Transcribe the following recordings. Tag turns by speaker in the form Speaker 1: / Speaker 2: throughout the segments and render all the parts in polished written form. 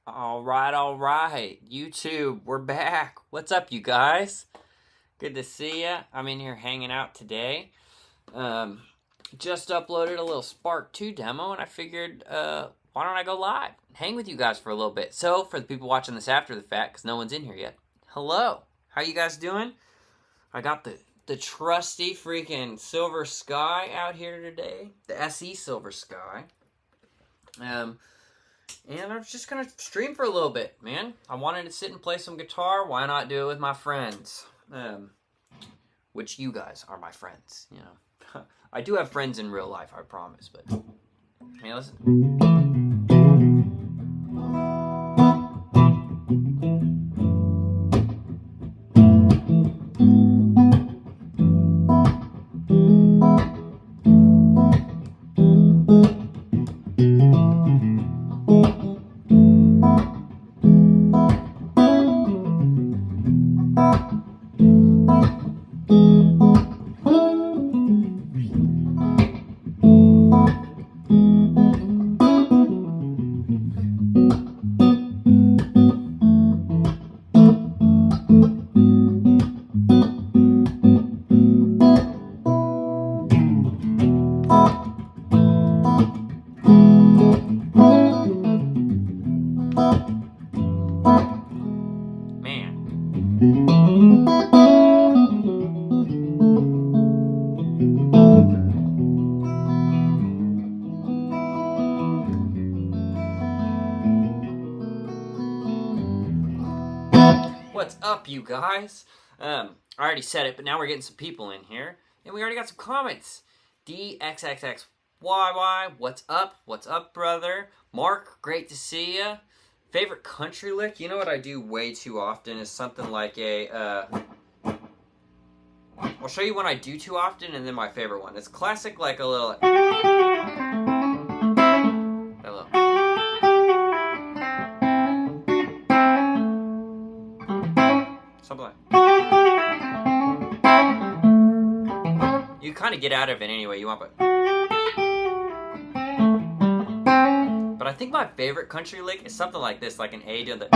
Speaker 1: All right. YouTube, we're back. What's up, you guys? Good to see ya. I'm in here hanging out today. Just uploaded a little Spark 2 demo, and I figured, why don't I go live? Hang with you guys for a little bit. So, for the people watching this after the fact, because no one's in here yet, hello. How you guys doing? I got the trusty freaking Silver Sky out here today. The SE Silver Sky. And I'm just gonna stream for a little bit, man. I wanted to sit and play some guitar. Why not do it with my friends? Which you guys are my friends, you know. I do have friends in real life, I promise, but hey, listen. What's up, you guys? I already said it, but now we're getting some people in here. And we already got some comments. DXXXYY, what's up? What's up, brother? Mark, great to see ya. Favorite country lick? You know what I do way too often is something like a, I'll show you one I do too often and then my favorite one. It's classic, like a little... Hello. Something like... You kind of get out of it anyway you want, but I think my favorite country lick is something like this, like an A to the...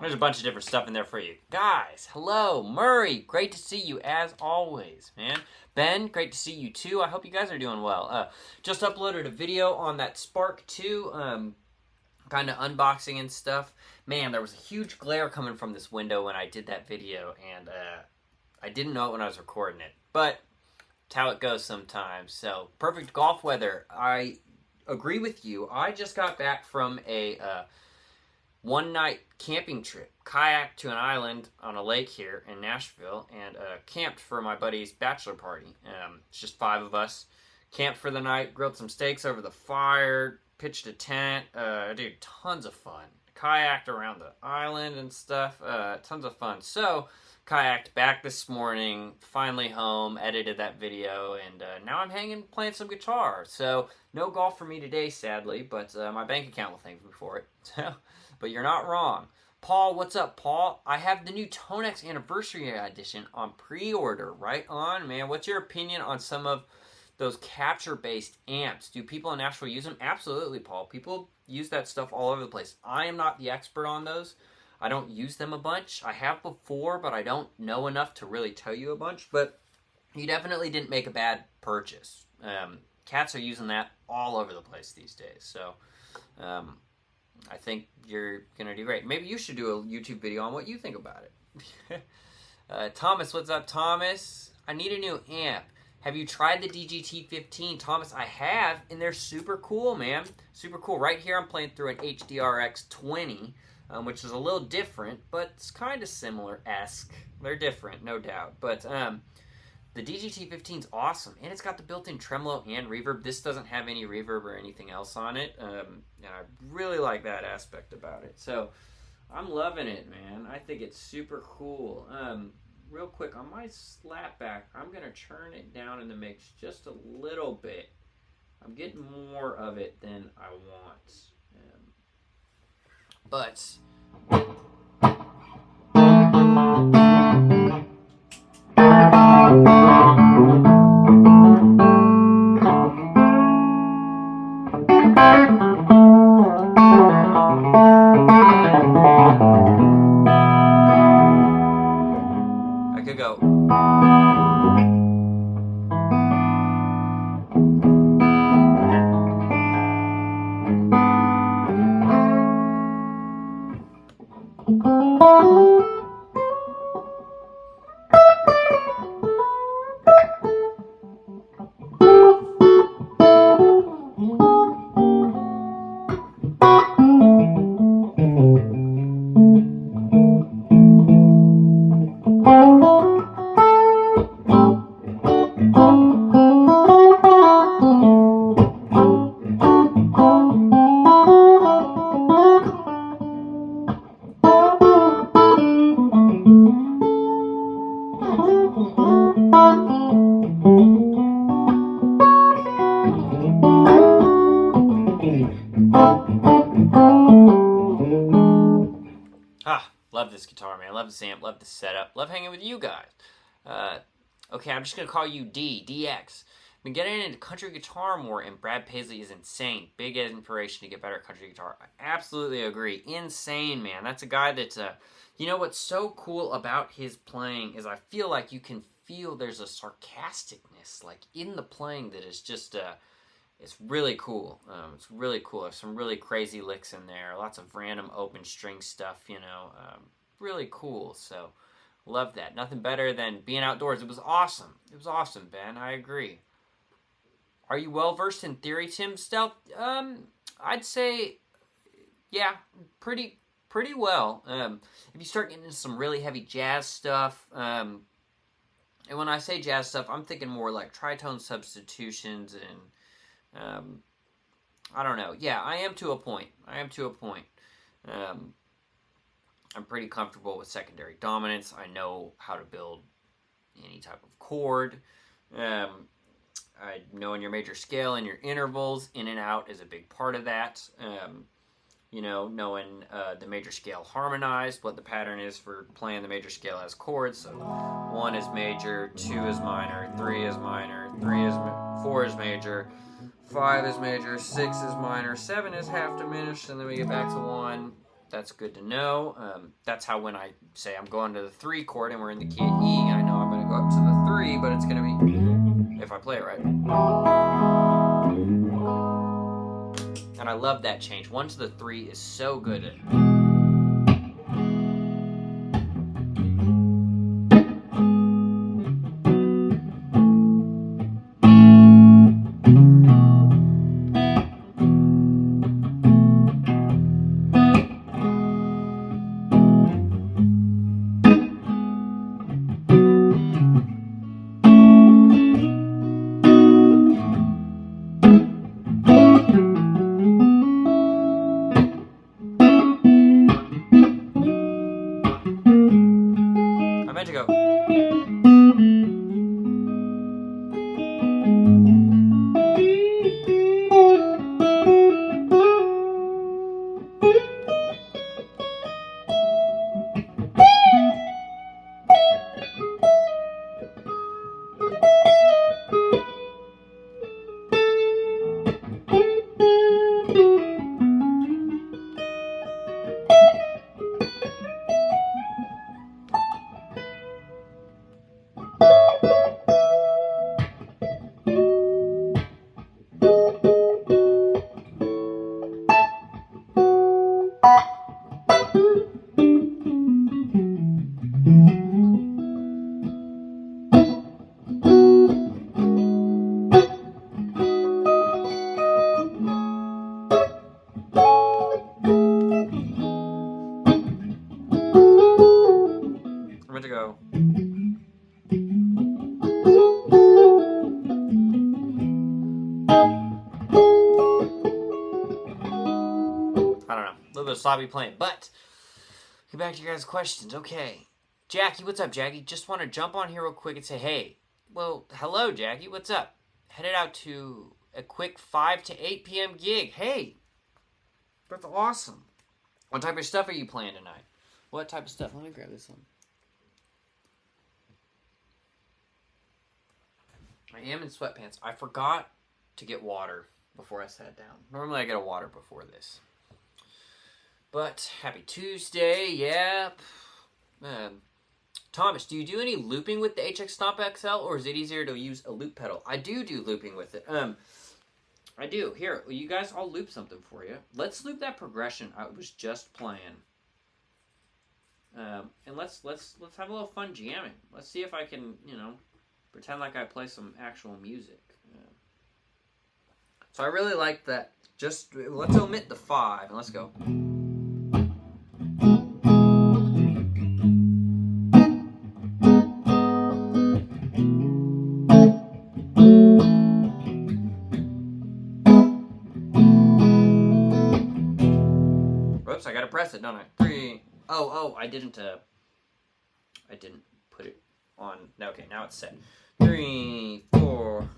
Speaker 1: There's a bunch of different stuff in there for you. Guys, hello. Murray, great to see you as always, man. Ben, great to see you too. I hope you guys are doing well. Just uploaded a video on that Spark 2, kind of unboxing and stuff. Man, there was a huge glare coming from this window when I did that video, and I didn't know it when I was recording it. But it's how it goes sometimes. So, perfect golf weather. I agree with you. I just got back from a... one-night camping trip, kayak to an island on a lake here in Nashville, and camped for my buddy's bachelor party. It's just 5 of us. Camped for the night, grilled some steaks over the fire, pitched a tent. Dude, tons of fun. Kayaked around the island and stuff. Tons of fun. So, kayaked back this morning, finally home, edited that video, and now I'm hanging, playing some guitar. So, no golf for me today, sadly, but my bank account will thank me for it. So... But you're not wrong. Paul, what's up, Paul? I have the new Tonex Anniversary Edition on pre-order. Right on, man. What's your opinion on some of those capture-based amps? Do people in Nashville use them? Absolutely, Paul. People use that stuff all over the place. I am not the expert on those. I don't use them a bunch. I have before, but I don't know enough to really tell you a bunch. But you definitely didn't make a bad purchase. Cats are using that all over the place these days. So I think you're going to do great. Maybe you should do a YouTube video on what you think about it. Thomas, what's up, Thomas? I need a new amp. Have you tried the DGT-15? Thomas, I have, and they're super cool, man. Super cool. Right here, I'm playing through an HDRX-20, which is a little different, but it's kind of similar-esque. They're different, no doubt. But the DGT-15 is awesome, and it's got the built-in tremolo and reverb. This doesn't have any reverb or anything else on it, and I really like that aspect about it. So I'm loving it, man. I think it's super cool. Real quick, on my slapback, I'm going to turn it down in the mix just a little bit. I'm getting more of it than I want. I could go. Love this guitar, man. Love this amp. Love the setup. Love hanging with you guys. Okay, I'm just going to call you DX. Been getting into country guitar more, and Brad Paisley is insane. Big inspiration to get better at country guitar. I absolutely agree. Insane, man. That's a guy that's, you know what's so cool about his playing is I feel like you can feel there's a sarcasticness, like, in the playing that is just, it's really cool. It's really cool. There's some really crazy licks in there. Lots of random open string stuff, you know. Really cool. So, love that. Nothing better than being outdoors. It was awesome. It was awesome, Ben. I agree. Are you well-versed in theory, Tim Stealth? I'd say, yeah, pretty well. If you start getting into some really heavy jazz stuff, and when I say jazz stuff, I'm thinking more like tritone substitutions and, I don't know. Yeah, I am to a point. I'm pretty comfortable with secondary dominance. I know how to build any type of chord. I know in your major scale and your intervals, in and out is a big part of that. You know, knowing the major scale harmonized, what the pattern is for playing the major scale as chords. So 1 is major, 2 is minor, 3 is minor, 4 is major, 5 is major, 6 is minor, 7 is half diminished, and then we get back to 1. That's good to know. That's how when I say I'm going to the 3 chord and we're in the key of E, I know I'm going to go up to the 3, but it's going to be, if I play it right. And I love that change. 1 to the 3 is so good at it. little bit of sloppy playing. But, get back to your guys' questions. Okay. Jackie, what's up, Jackie? Just want to jump on here real quick and say, hey. Well, hello, Jackie. What's up? Headed out to a quick 5 to 8 p.m. gig. Hey. That's awesome. What type of stuff are you playing tonight? What type of stuff? Let me grab this one. I am in sweatpants. I forgot to get water before I sat down. Normally I get a water before this. But happy Tuesday, yep. Thomas, do you do any looping with the HX Stomp XL, or is it easier to use a loop pedal? I do looping with it. I do. Here, you guys, I'll loop something for you. Let's loop that progression I was just playing. And let's have a little fun jamming. Let's see if I can, pretend like I play some actual music. So I really like that. Just, let's omit the 5, and let's go. Whoops, I gotta press it, don't I? 3. Oh, I didn't put it on. Okay, now it's set. 3, 4.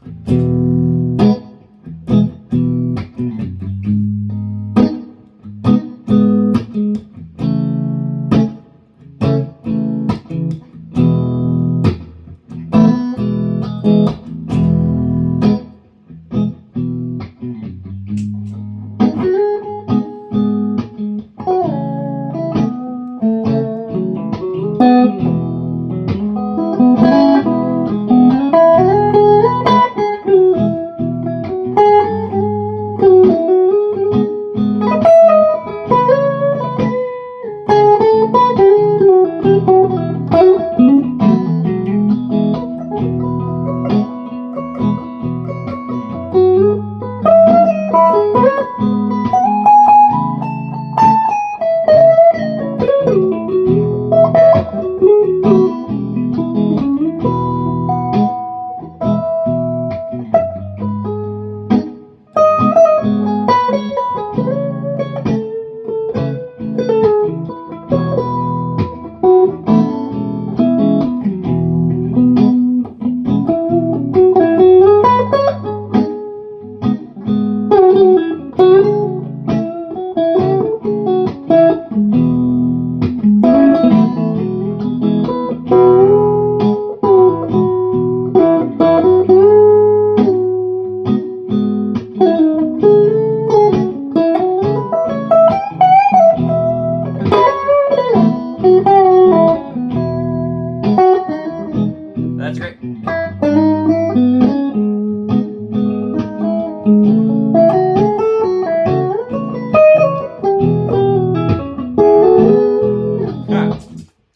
Speaker 1: That's great.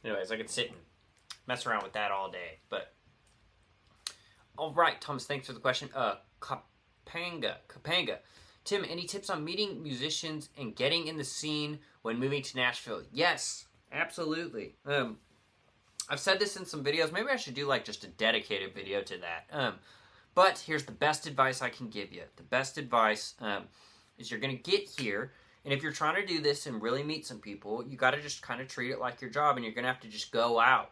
Speaker 1: Anyways, I could sit and mess around with that all day, but all right, Thomas, thanks for the question. Kapanga. Tim, any tips on meeting musicians and getting in the scene when moving to Nashville? Yes, absolutely. I've said this in some videos. Maybe I should do like just a dedicated video to that. But here's the best advice I can give you. The best advice is you're going to get here, and if you're trying to do this and really meet some people, you got to just kind of treat it like your job, and you're going to have to just go out.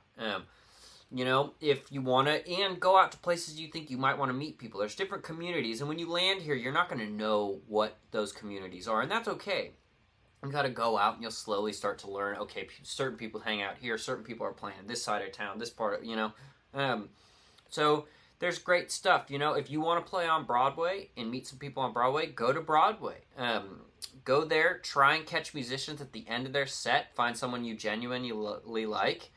Speaker 1: If you want to, and go out to places you think you might want to meet people. There's different communities, and when you land here, you're not going to know what those communities are, and that's okay. You got to go out, and you'll slowly start to learn, okay, certain people hang out here, certain people are playing this side of town, this part of, so there's great stuff. If you want to play on Broadway and meet some people on Broadway, go to Broadway. Go there, try and catch musicians at the end of their set, find someone you genuinely like,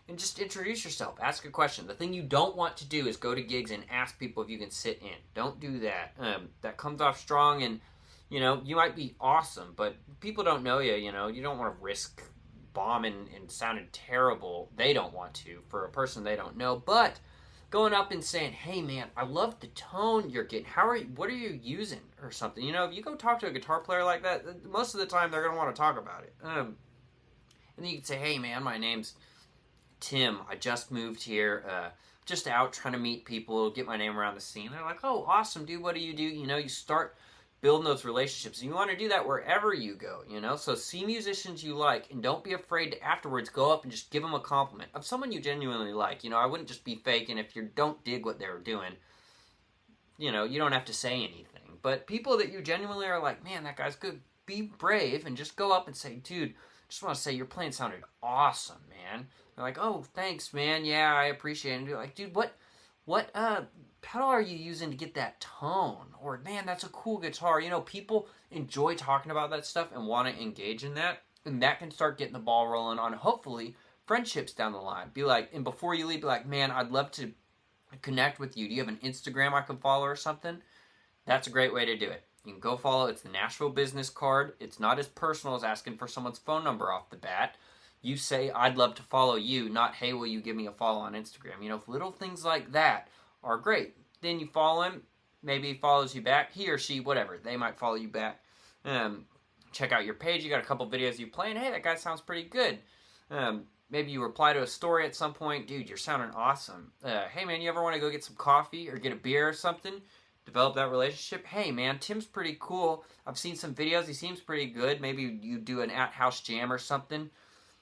Speaker 1: and just introduce yourself. Ask a question. The thing you don't want to do is go to gigs and ask people if you can sit in. Don't do that. That comes off strong, and you might be awesome, but people don't know you, you don't want to risk bombing and sounding terrible. They don't want to for a person they don't know, but going up and saying, hey man, I love the tone you're getting. What are you using or something? If you go talk to a guitar player like that, most of the time they're going to want to talk about it. And then you can say, hey man, my name's Tim. I just moved here, just out trying to meet people, get my name around the scene. They're like, oh, awesome, dude, what do? You start building those relationships. And you want to do that wherever you go, you know? So see musicians you like, and don't be afraid to afterwards go up and just give them a compliment of someone you genuinely like. You know, I wouldn't just be fake, and if you don't dig what they're doing, you know, you don't have to say anything. But people that you genuinely are like, man, that guy's good, be brave and just go up and say, dude, just want to say your playing sounded awesome, man. They're like, oh, thanks, man. Yeah, I appreciate it. And you're like, dude, what pedal are you using to get that tone? Or, man, that's a cool guitar. You know, people enjoy talking about that stuff and want to engage in that. And that can start getting the ball rolling on, hopefully, friendships down the line. Be like, and before you leave, be like, man, I'd love to connect with you. Do you have an Instagram I can follow or something? That's a great way to do it. You can go follow. It's the Nashville business card. It's not as personal as asking for someone's phone number off the bat. You say, I'd love to follow you, not, hey, will you give me a follow on Instagram? You know, little things like that are great. Then you follow him. Maybe he follows you back. He or she, whatever. They might follow you back. Check out your page. You got a couple videos you play, and hey, that guy sounds pretty good. Maybe you reply to a story at some point. Dude, you're sounding awesome. Hey, man, you ever want to go get some coffee or get a beer or something? Develop that relationship. Hey, man, Tim's pretty cool. I've seen some videos. He seems pretty good. Maybe you do an at-house jam or something.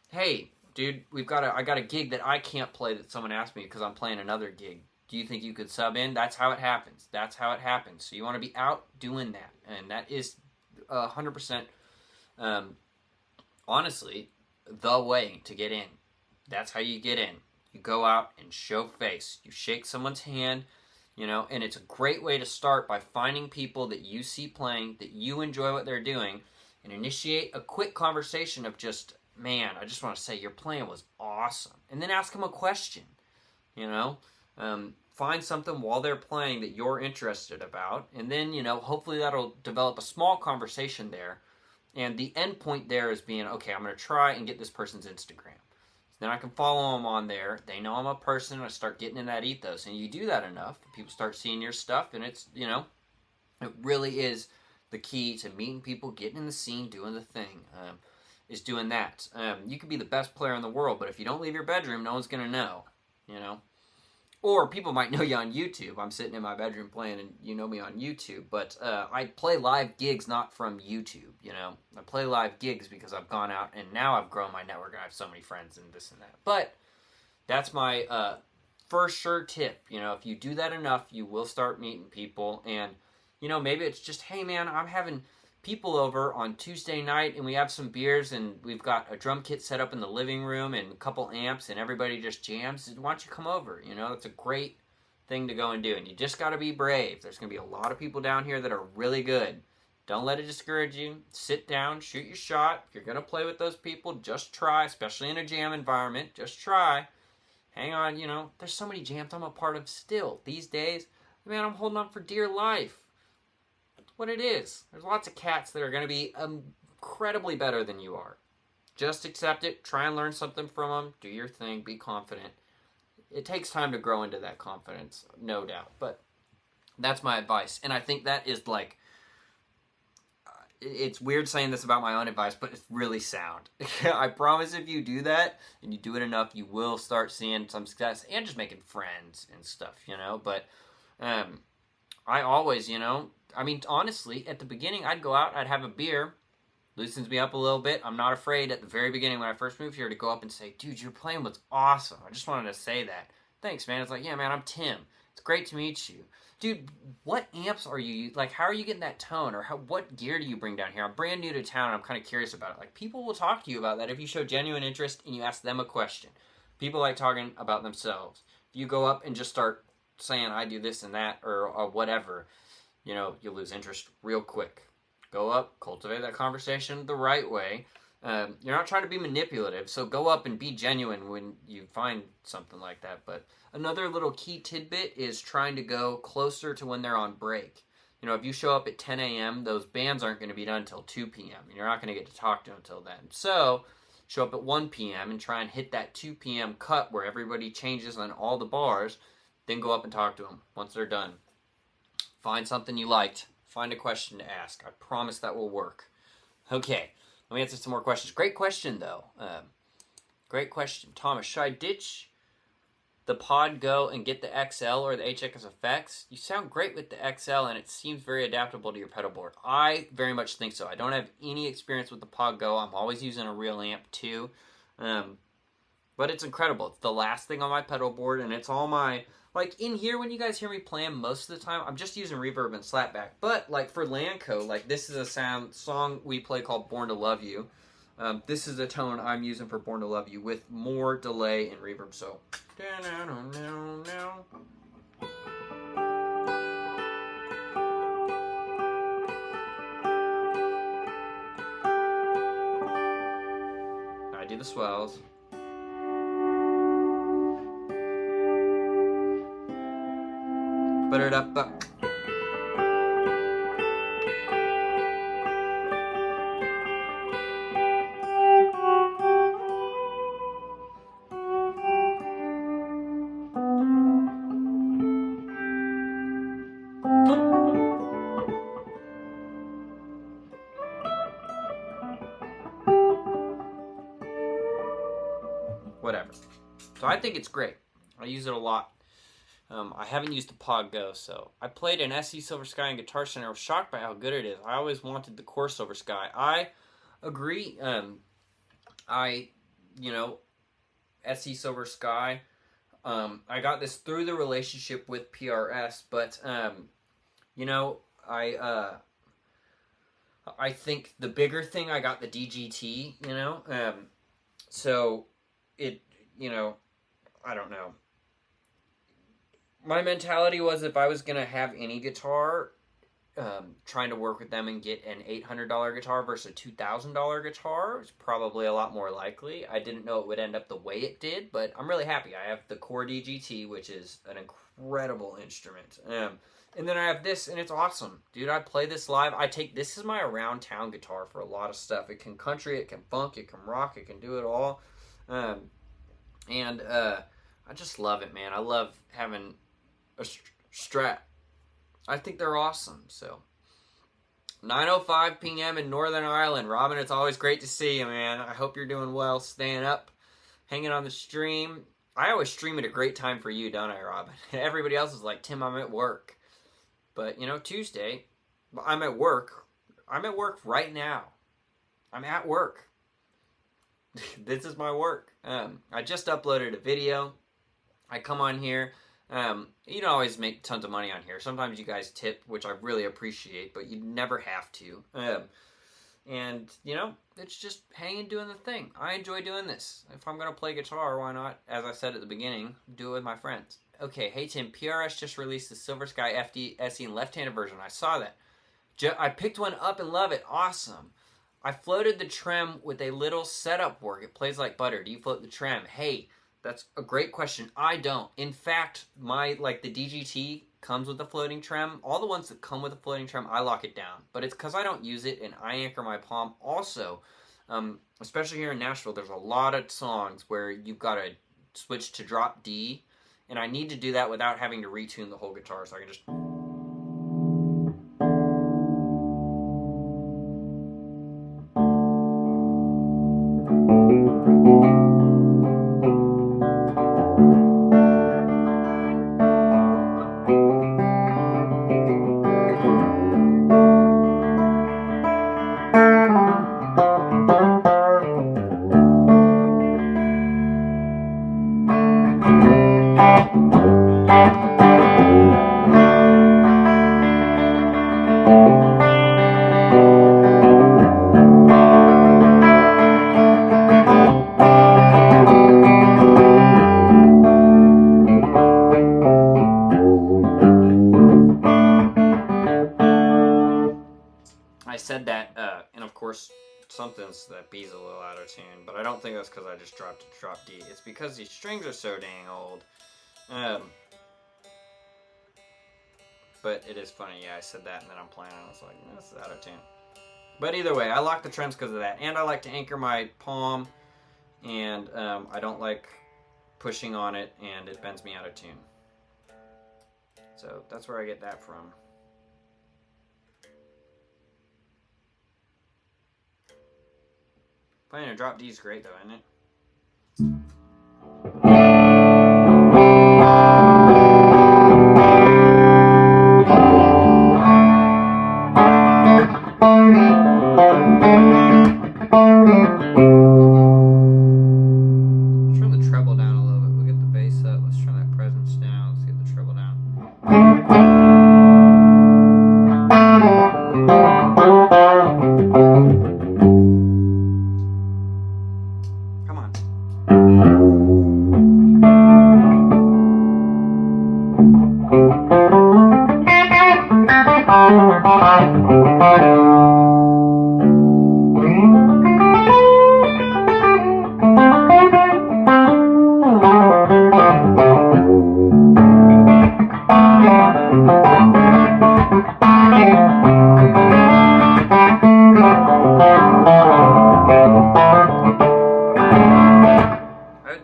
Speaker 1: Hey, dude, I got a gig that I can't play that someone asked me because I'm playing another gig. Do you think you could sub in? That's how it happens. That's how it happens. So you want to be out doing that. And that is 100%, honestly, the way to get in. That's how you get in. You go out and show face. You shake someone's hand, you know, and it's a great way to start by finding people that you see playing, that you enjoy what they're doing, and initiate a quick conversation of just, man, I just want to say your playing was awesome. And then ask them a question, you know. Find something while they're playing that you're interested about, and then, you know, hopefully that'll develop a small conversation there. And the end point there is being, okay, I'm going to try and get this person's Instagram. So then I can follow them on there. They know I'm a person. I start getting in that ethos. And you do that enough, people start seeing your stuff, and it's, you know, it really is the key to meeting people, getting in the scene, doing the thing, is doing that. You could be the best player in the world, but if you don't leave your bedroom, no one's going to know, you know. Or people might know you on YouTube. I'm sitting in my bedroom playing, and you know me on YouTube. But I play live gigs not from YouTube, you know. I play live gigs because I've gone out, and now I've grown my network, and I have so many friends and this and that. But that's my first sure tip. You know, if you do that enough, you will start meeting people. And, you know, maybe it's just, hey, man, I'm having people over on Tuesday night, and we have some beers, and we've got a drum kit set up in the living room and a couple amps, and everybody just jams. Why don't you come over? You know, it's a great thing to go and do, and you just got to be brave. There's going to be a lot of people down here that are really good. Don't let it discourage you. Sit down, shoot your shot. If you're going to play with those people, just try, especially in a jam environment. Just try. Hang on, you know, there's so many jams I'm a part of still. These days, man, I'm holding on for dear life. What it is. There's lots of cats that are going to be incredibly better than you are. Just accept it. Try and learn something from them. Do your thing. Be confident. It takes time to grow into that confidence, no doubt. But that's my advice. And I think that is like, it's weird saying this about my own advice, but it's really sound. I promise if you do that and you do it enough, you will start seeing some success and just making friends and stuff, you know. But I always, you know, I mean, honestly, at the beginning, I'd go out, I'd have a beer, loosens me up a little bit. I'm not afraid at the very beginning when I first moved here to go up and say, dude, your playing was awesome. I just wanted to say that. Thanks, man. It's like, yeah, man, I'm Tim. It's great to meet you. Dude, what amps are you, like, how are you getting that tone? Or what gear do you bring down here? I'm brand new to town, and I'm kind of curious about it. Like, people will talk to you about that if you show genuine interest and you ask them a question. People like talking about themselves. If you go up and just start saying, I do this and that, or whatever, you know, you'll lose interest real quick. Go up, cultivate that conversation the right way. You're not trying to be manipulative, so go up and be genuine when you find something like that. But another little key tidbit is trying to go closer to when they're on break. You know, if you show up at 10 a.m., those bands aren't going to be done until 2 p.m., and you're not going to get to talk to them until then. So show up at 1 p.m. and try and hit that 2 p.m. cut where everybody changes on all the bars, then go up and talk to them once they're done. Find something you liked. Find a question to ask. I promise that will work. Okay, let me answer some more questions. Great question, though. Great question. Thomas, should I ditch the Pod Go and get the XL or the HX effects, you sound great with the XL, and it seems very adaptable to your pedal board. I very much think so. I don't have any experience with the Pod Go. I'm always using a real amp too. But it's incredible. It's the last thing on my pedal board, and it's all my, like in here when you guys hear me playing most of the time, I'm just using reverb and slapback. But like for Lanco, like this is a song we play called Born to Love You. This is the tone I'm using for Born to Love You with more delay and reverb. So, I do the swells. Butter it up. Whatever. So I think it's great. I use it a lot. I haven't used the Pod Go, so I played an SE Silver Sky in Guitar Center. I was shocked by how good it is. I always wanted the Core Silver Sky. I agree. SE Silver Sky. I got this through the relationship with PRS, but I think the bigger thing, I got the DGT. So it, I don't know. My mentality was if I was going to have any guitar, trying to work with them and get an $800 guitar versus a $2,000 guitar is probably a lot more likely. I didn't know it would end up the way it did, but I'm really happy. I have the Core DGT, which is an incredible instrument. And then I have this, and it's awesome. Dude, I play this live. This is my around town guitar for a lot of stuff. It can country, it can funk, it can rock, it can do it all. I just love it, man. I love having a Strat. I think they're awesome. So 9:05 p.m. in Northern Ireland. Robin, it's always great to see you, man. I hope you're doing well, staying up, hanging on the stream. I always stream at a great time for you, don't I, Robin? Everybody else is like, Tim, I'm at work. But, Tuesday, I'm at work. I'm at work right now. I'm at work. This is my work. I just uploaded a video. I come on here. You don't always make tons of money on here. Sometimes you guys tip, which I really appreciate, but you never have to. It's just hanging, doing the thing. I enjoy doing this. If I'm going to play guitar, why not, as I said at the beginning, do it with my friends. Okay, hey Tim, PRS just released the Silver Sky FD SE and left-handed version. I saw that. I picked one up and love it. Awesome. I floated the trem with a little setup work. It plays like butter. Do you float the trem? Hey, that's a great question. I don't. In fact, the DGT comes with a floating trem. All the ones that come with a floating trem, I lock it down. But it's because I don't use it and I anchor my palm. Also, especially here in Nashville, there's a lot of songs where you've got to switch to drop D. And I need to do that without having to retune the whole guitar. So I can just... I said that, and of course, that B's a little out of tune, but I don't think that's because I just dropped D. It's because these strings are so dang old. But it is funny, yeah, I said that, and then I'm playing, and I was like, this is out of tune. But either way, I lock the trems because of that, and I like to anchor my palm, and I don't like pushing on it, and it bends me out of tune. So that's where I get that from. Playing a drop D is great though, isn't it? Turn the treble down a little bit. We'll get the bass up. Let's turn that presence down. Let's get the treble down. Come on.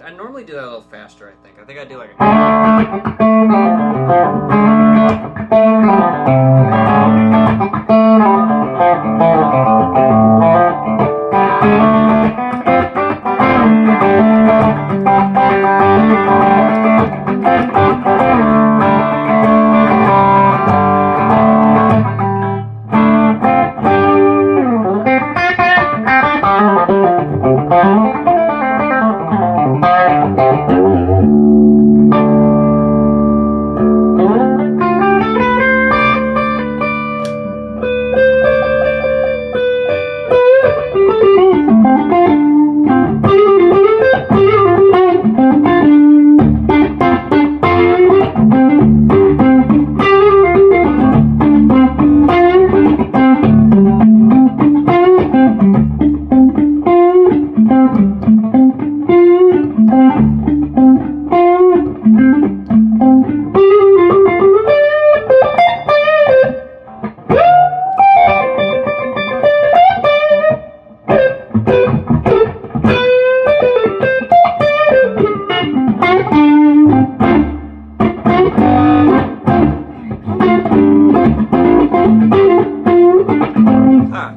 Speaker 1: I normally do that a little faster, I think. I think I do like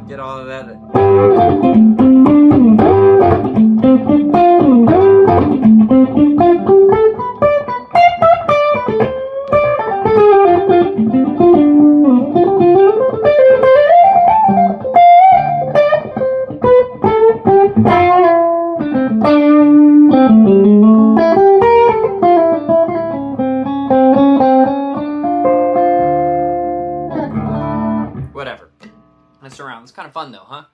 Speaker 1: get all of that. Whatever. Mess around. It's kind of fun though, huh?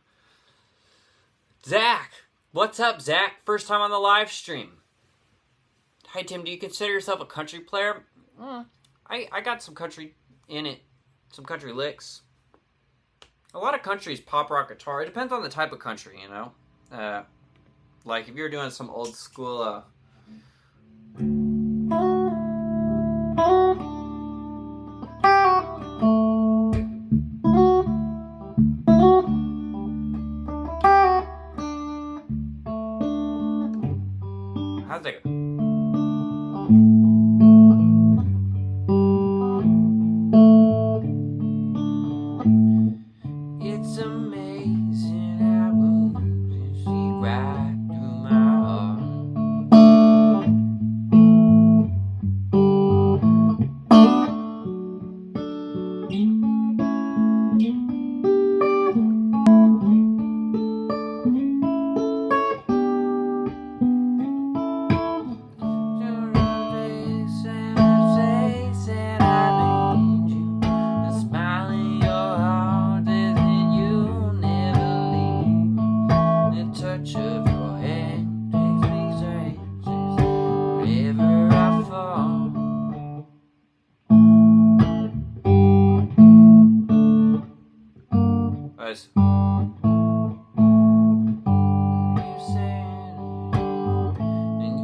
Speaker 1: Zach! What's up, Zach? First time on the live stream. Hi, Tim. Do you consider yourself a country player? I got some country in it. Some country licks. A lot of country is pop rock guitar. It depends on the type of country, you know? Like, if you're doing some old school, how's that go? It's amazing how you see right through my heart.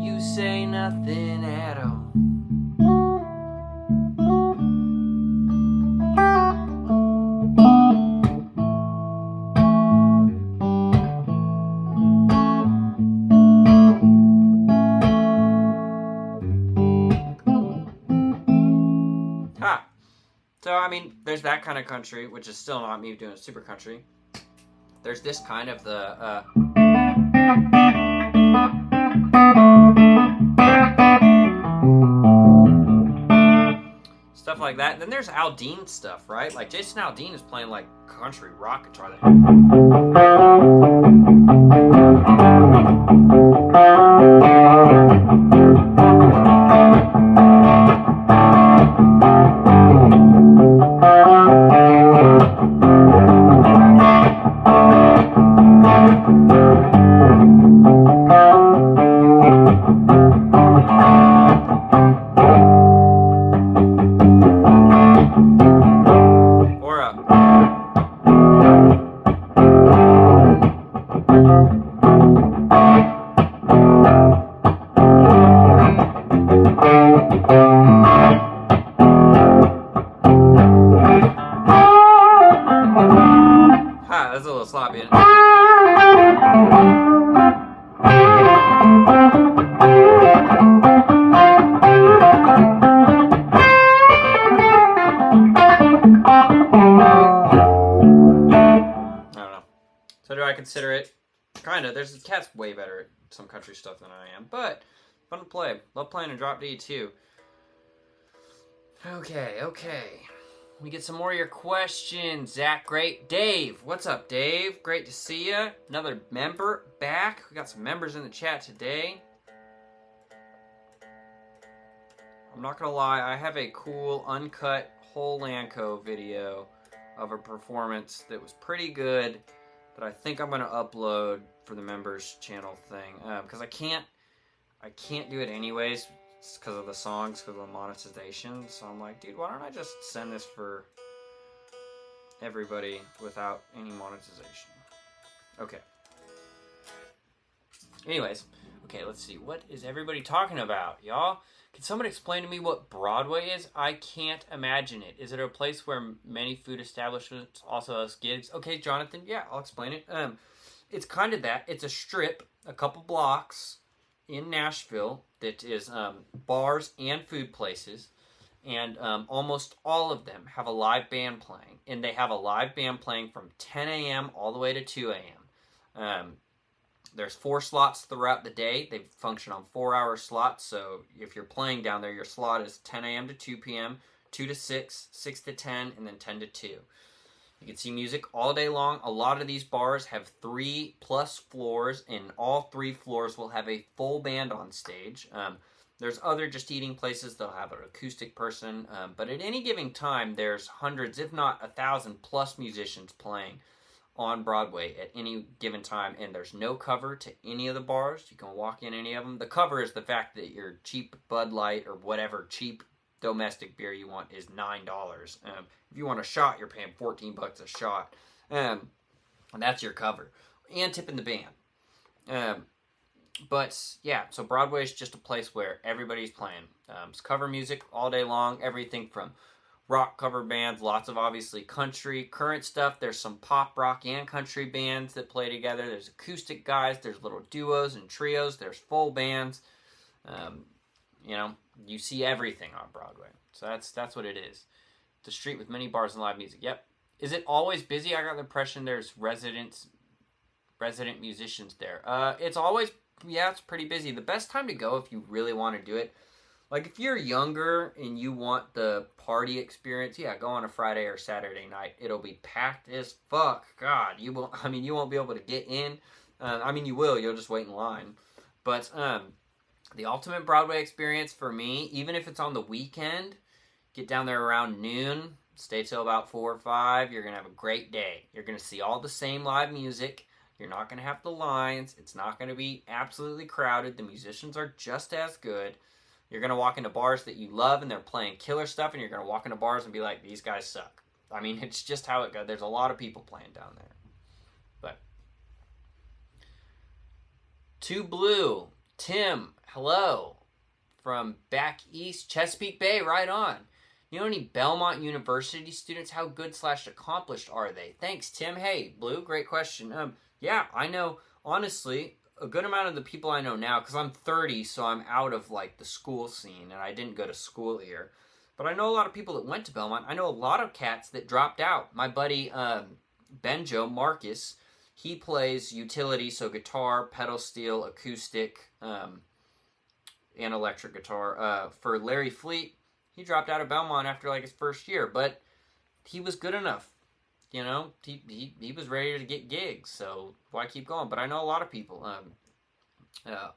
Speaker 1: You say nothing at all. Ha! So, I mean, there's that kind of country, which is still not me doing a super country. There's this kind of the, stuff stuff like that. And then there's Aldean stuff, right? Like Jason Aldean is playing like country rock guitar. That's a little sloppy. I don't know. So do I consider it? Kinda. There's Cat's way better at some country stuff than I am, but fun to play. Love playing a drop D too. Okay. We get some more of your questions. Zach, great. Dave, what's up, Dave? Great to see you. Another member back. We got some members in the chat today. I'm not gonna lie, I have a cool uncut whole Lanco video of a performance that was pretty good that I think I'm gonna upload for the members channel thing, because I can't do it anyways because of the songs, because of the monetization. So I'm like, dude, why don't I just send this for everybody without any monetization? Okay. Anyways, okay, let's see. What is everybody talking about, y'all? Can someone explain to me what Broadway is? I can't imagine it. Is it a place where many food establishments also host gigs? Okay, Jonathan, yeah, I'll explain it. It's kind of that. It's a strip, a couple blocks in Nashville that is bars and food places, and almost all of them have a live band playing, and they have a live band playing from 10 a.m. all the way to 2 a.m. There's 4 slots throughout the day. They function on 4-hour slots, so if you're playing down there, your slot is 10 a.m. to 2 p.m., 2 to 6, 6 to 10, and then 10 to 2. You can see music all day long. A lot of these bars have 3+ floors, and all 3 floors will have a full band on stage. There's other just eating places. They'll have an acoustic person. But at any given time, there's hundreds, if not 1,000+ musicians playing on Broadway at any given time. And there's no cover to any of the bars. You can walk in any of them. The cover is the fact that your cheap Bud Light or whatever cheap domestic beer you want is $9. If you want a shot, you're paying $14 a shot. And that's your cover. And tipping the band. But yeah, so Broadway is just a place where everybody's playing. It's cover music all day long. Everything from rock cover bands, lots of obviously country, current stuff. There's some pop, rock, and country bands that play together. There's acoustic guys. There's little duos and trios. There's full bands. You know, you see everything on Broadway. So that's what it is. It's a street with many bars and live music. Yep. Is it always busy? I got the impression there's resident musicians there. It's always, yeah, it's pretty busy. The best time to go if you really want to do it, like if you're younger and you want the party experience, yeah, go on a Friday or Saturday night. It'll be packed as fuck. God, you won't be able to get in. You will. You'll just wait in line. But the ultimate Broadway experience for me, even if it's on the weekend, get down there around noon, stay till about 4 or 5. You're going to have a great day. You're going to see all the same live music. You're not going to have the lines. It's not going to be absolutely crowded. The musicians are just as good. You're going to walk into bars that you love and they're playing killer stuff, and you're going to walk into bars and be like, these guys suck. I mean, it's just how it goes. There's a lot of people playing down there. But To Blue, Tim, hello. From back east, Chesapeake Bay, right on. You know any Belmont University students? How good/accomplished are they? Thanks, Tim. Hey, Blue, great question. Yeah, I know, honestly, a good amount of the people I know now, because I'm 30, so I'm out of, like, the school scene, and I didn't go to school here. But I know a lot of people that went to Belmont. I know a lot of cats that dropped out. My buddy, Benjo Marcus, he plays utility, so guitar, pedal steel, acoustic, and electric guitar. For Larry Fleet, He dropped out of Belmont after like his first year, but he was good enough. You know, he was ready to get gigs, so why keep going? But I know a lot of people that have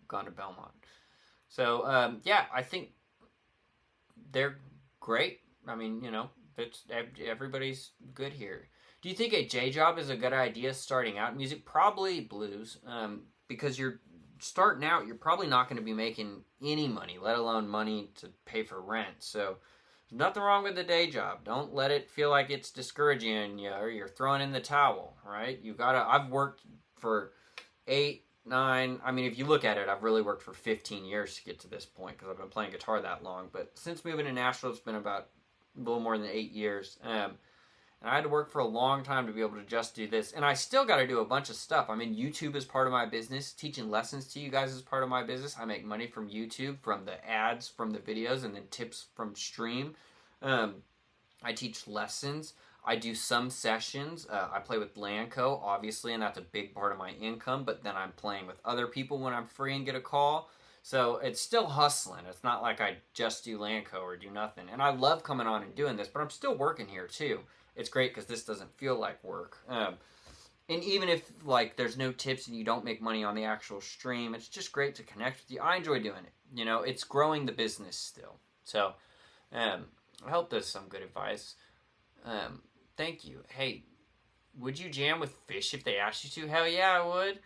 Speaker 1: gone to Belmont. So, yeah, I think they're great. I mean, you know, everybody's good here. Do you think a J job is a good idea starting out in music? Probably blues, because you're starting out, you're probably not going to be making any money, let alone money to pay for rent. So there's nothing wrong with a day job. Don't let it feel like it's discouraging you or you're throwing in the towel, right? I've worked for 8, 9, I mean, if you look at it, I've really worked for 15 years to get to this point because I've been playing guitar that long. But since moving to Nashville, it's been about a little more than 8 years. And I had to work for a long time to be able to just do this. And I still got to do a bunch of stuff. I mean, YouTube is part of my business. Teaching lessons to you guys is part of my business. I make money from YouTube, from the ads, from the videos, and then tips from Stream. I teach lessons. I do some sessions. I play with Lanco, obviously, and that's a big part of my income. But then I'm playing with other people when I'm free and get a call. So it's still hustling. It's not like I just do Lanco or do nothing. And I love coming on and doing this, but I'm still working here too. It's great because this doesn't feel like work. And even if like there's no tips and you don't make money on the actual stream, it's just great to connect with you. I enjoy doing it. You know, it's growing the business still. So I hope there's some good advice. Thank you. Hey, would you jam with Fish if they asked you to? Hell yeah, I would.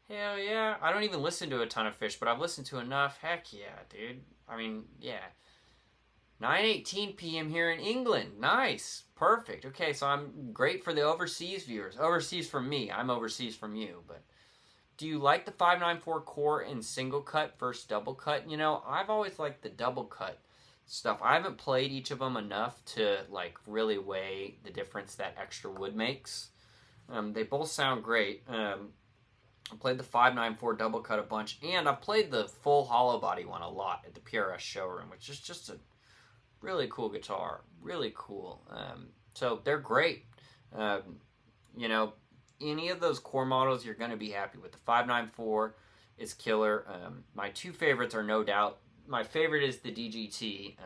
Speaker 1: Hell yeah. I don't even listen to a ton of Fish, but I've listened to enough. Heck yeah, dude. I mean, yeah. 9:18 p.m. here in England. Nice. Perfect. Okay, so I'm great for the overseas viewers. Overseas from me. I'm overseas from you. But do you like the 594 core in single cut versus double cut? You know, I've always liked the double cut stuff. I haven't played each of them enough to like really weigh the difference that extra wood makes. They both sound great. I played the 594 double cut a bunch, and I've played the full hollow body one a lot at the PRS showroom, which is just a really cool guitar. Really cool. So they're great. You know, any of those core models you're going to be happy with. The 594 is killer. My two favorites are no doubt. My favorite is the DGT,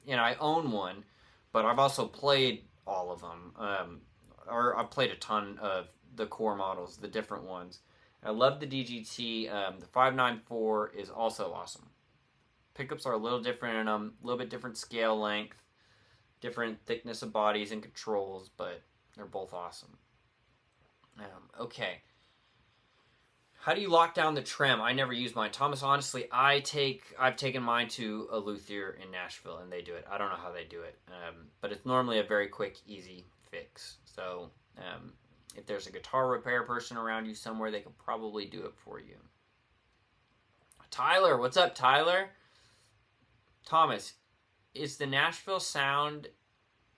Speaker 1: and I own one, but I've also played all of them. Or I've played a ton of the core models, the different ones. I love the DGT. The 594 is also awesome. Pickups are a little different in them, a little bit different scale length, different thickness of bodies and controls, but they're both awesome. Okay. How do you lock down the trem? I never use mine. Thomas, honestly, I've taken mine to a luthier in Nashville, and they do it. I don't know how they do it, but it's normally a very quick, easy fix. So if there's a guitar repair person around you somewhere, they can probably do it for you. Tyler, what's up, Tyler? Thomas, is the Nashville Sound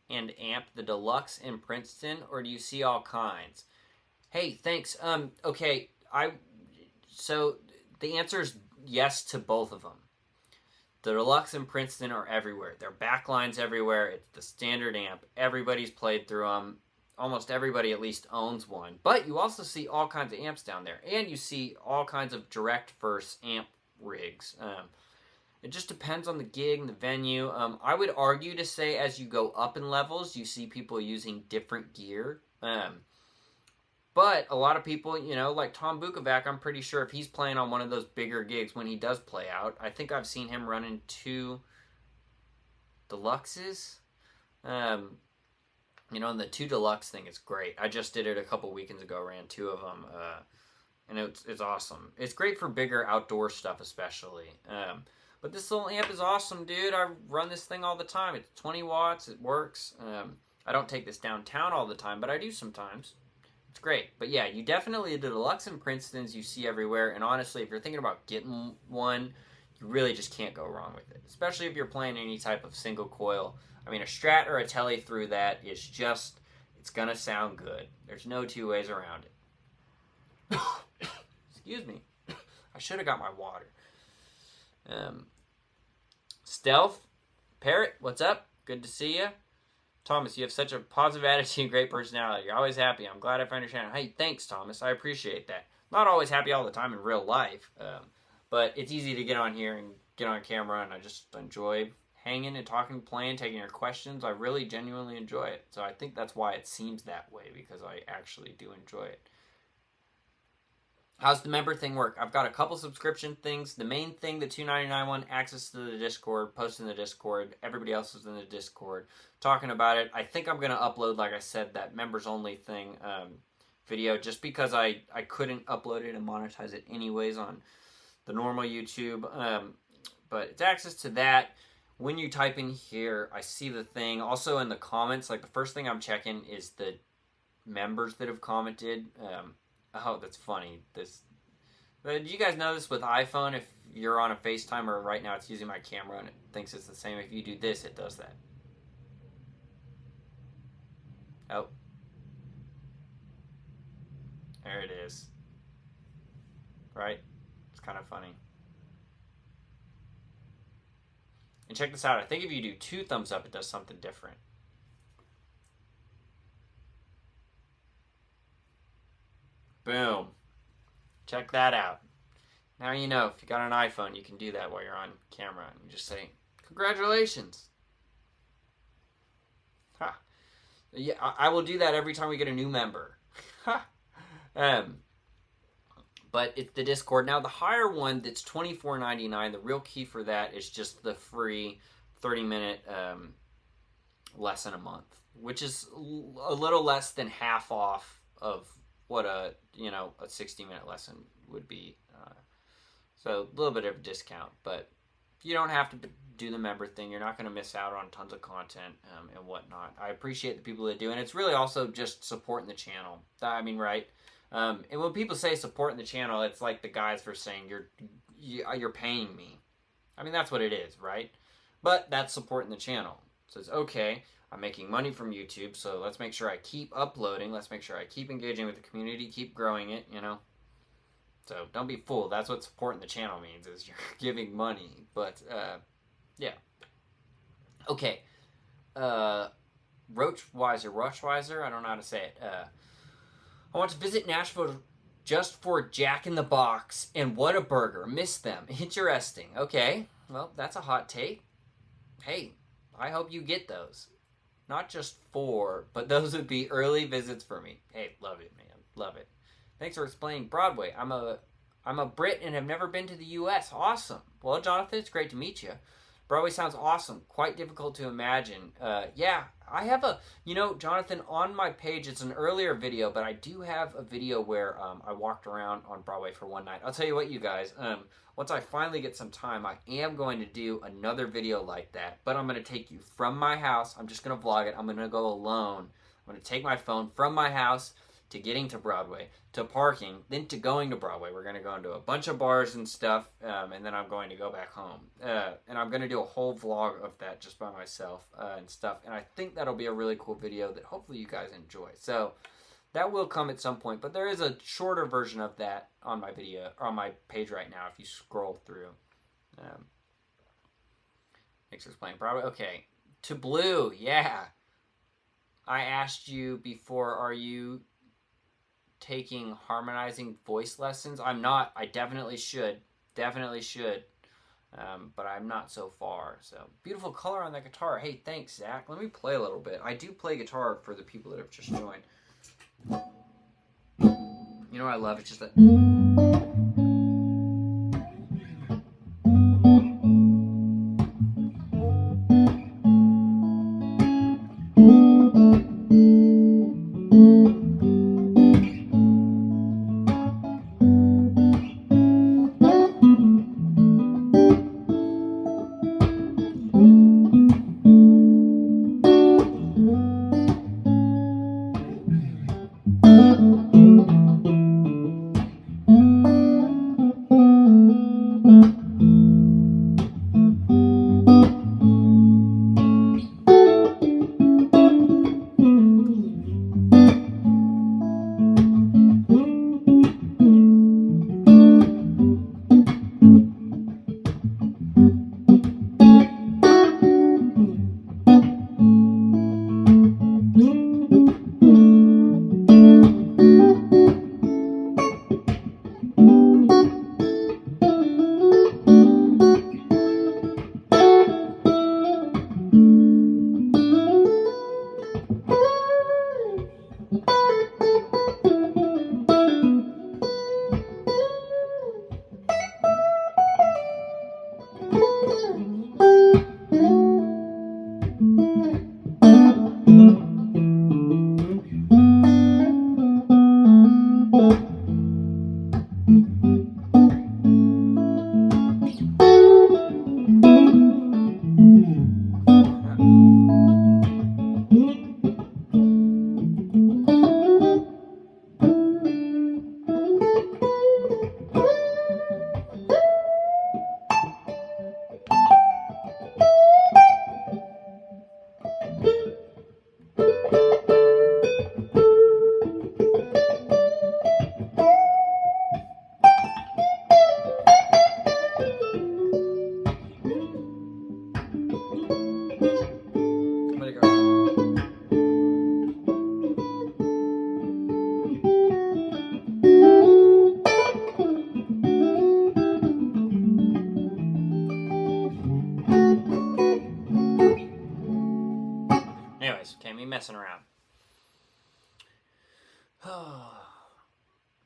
Speaker 1: and Amp the deluxe in Princeton, or do you see all kinds? Hey, thanks. Okay, so the answer is yes to both of them. The deluxe in Princeton are everywhere. Their backlines everywhere. It's the standard amp. Everybody's played through them. Almost everybody at least owns one. But you also see all kinds of amps down there, and you see all kinds of direct verse amp rigs. It just depends on the gig and the venue. I would argue to say as you go up in levels, you see people using different gear. But a lot of people, you know, like Tom Bukovac, I'm pretty sure if he's playing on one of those bigger gigs when he does play out, I think I've seen him running 2 deluxes. You know, and the 2 deluxe thing is great. I just did it a couple weekends ago, ran 2 of them, and it's awesome. It's great for bigger outdoor stuff especially. But this little amp is awesome, dude. I run this thing all the time. It's 20 watts. It works. I don't take this downtown all the time, but I do sometimes. It's great. But yeah, you definitely, the deluxe and Princeton's you see everywhere. And honestly, if you're thinking about getting one, you really just can't go wrong with it. Especially if you're playing any type of single coil. I mean, a Strat or a Tele through that is just, it's going to sound good. There's no two ways around it. Excuse me. I should have got my water. Stealth, Parrot, what's up? Good to see you. Thomas, you have such a positive attitude and great personality. You're always happy. I'm glad I found your channel. Hey, thanks, Thomas. I appreciate that. Not always happy all the time in real life, but it's easy to get on here and get on camera, and I just enjoy hanging and talking, playing, taking your questions. I really genuinely enjoy it. So I think that's why it seems that way, because I actually do enjoy it. How's the member thing work? I've got a couple subscription things. The main thing, the $2.99 one, access to the Discord, post in the Discord. Everybody else is in the Discord talking about it. I think I'm going to upload, like I said, that members only thing video, just because I couldn't upload it and monetize it anyways on the normal YouTube. But it's access to that. When you type in here, I see the thing. Also in the comments, like the first thing I'm checking is the members that have commented. Oh, that's funny. Did you guys know this with iPhone? If you're on a FaceTime, or right now it's using my camera and it thinks it's the same. If you do this, it does that. Oh. There it is. Right? It's kind of funny. And check this out. I think if you do 2 thumbs up, it does something different. Boom. Check that out. Now you know, if you got an iPhone, you can do that while you're on camera. And you just say, congratulations. Ha. Yeah, I will do that every time we get a new member. Ha. But it's the Discord. Now, the higher one that's $24.99, the real key for that is just the free 30-minute lesson a month, which is a little less than half off of what a 60-minute lesson would be. So a little bit of a discount, but you don't have to do the member thing. You're not going to miss out on tons of content and whatnot. I appreciate the people that do, and it's really also just supporting the channel. I mean, right? And when people say supporting the channel, it's like the guys for saying you're paying me. I mean, that's what it is, right? But that's supporting the channel. It says, okay, I'm making money from YouTube, so let's make sure I keep uploading. Let's make sure I keep engaging with the community, keep growing it, you know. So don't be fooled. That's what supporting the channel means, is you're giving money. But, yeah. Okay. Roachweiser, I don't know how to say it. I want to visit Nashville just for Jack in the Box and Whataburger. Miss them. Interesting. Okay. Well, that's a hot take. Hey, I hope you get those. Not just 4, but those would be early visits for me. Hey, love it, man. Love it. Thanks for explaining Broadway. I'm a Brit and have never been to the U.S. Awesome. Well, Jonathan, it's great to meet you. Broadway sounds awesome. Quite difficult to imagine. Yeah, I have Jonathan, on my page, it's an earlier video, but I do have a video where I walked around on Broadway for one night. I'll tell you what, you guys, once I finally get some time, I am going to do another video like that, but I'm going to take you from my house. I'm just going to vlog it. I'm going to go alone. I'm going to take my phone from my house to getting to Broadway, to parking, then to going to Broadway. We're going to go into a bunch of bars and stuff, and then I'm going to go back home. And I'm going to do a whole vlog of that just by myself and stuff. And I think that'll be a really cool video that hopefully you guys enjoy. So that will come at some point, but there is a shorter version of that on my video, or on my page right now if you scroll through. Thanks for explaining Broadway. Okay, to Blue, yeah. I asked you before, are you taking harmonizing voice lessons? I'm not. I definitely should. Definitely should. But I'm not so far. So beautiful color on that guitar. Hey, thanks, Zach. Let me play a little bit. I do play guitar for the people that have just joined. You know what I love? It's just that.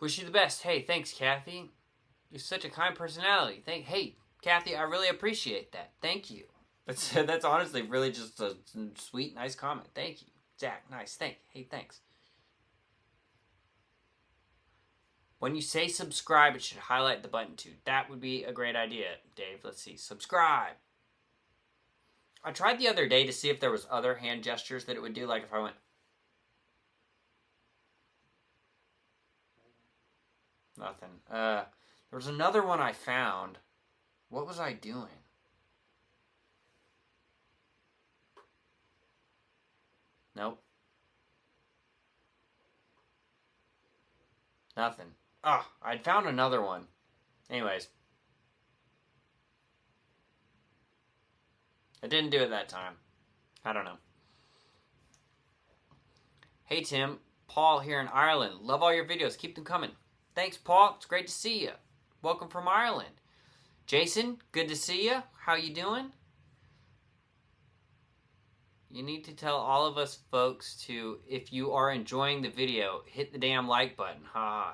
Speaker 1: Wish you the best. Hey, thanks, Kathy. You're such a kind personality. Hey, Kathy, I really appreciate that. Thank you. That's honestly really just a sweet, nice comment. Thank you. Zach, nice. Hey, thanks. When you say subscribe, it should highlight the button too. That would be a great idea, Dave. Let's see. Subscribe. I tried the other day to see if there was other hand gestures that it would do, like if I went... Nothing. There was another one I found. What was I doing? Nope. Nothing. I'd found another one. Anyways. I didn't do it that time. I don't know. Hey, Tim. Paul here in Ireland. Love all your videos. Keep them coming. Thanks, Paul. It's great to see you. Welcome from Ireland. Jason, good to see you. How you doing? You need to tell all of us folks to, if you are enjoying the video, hit the damn like button.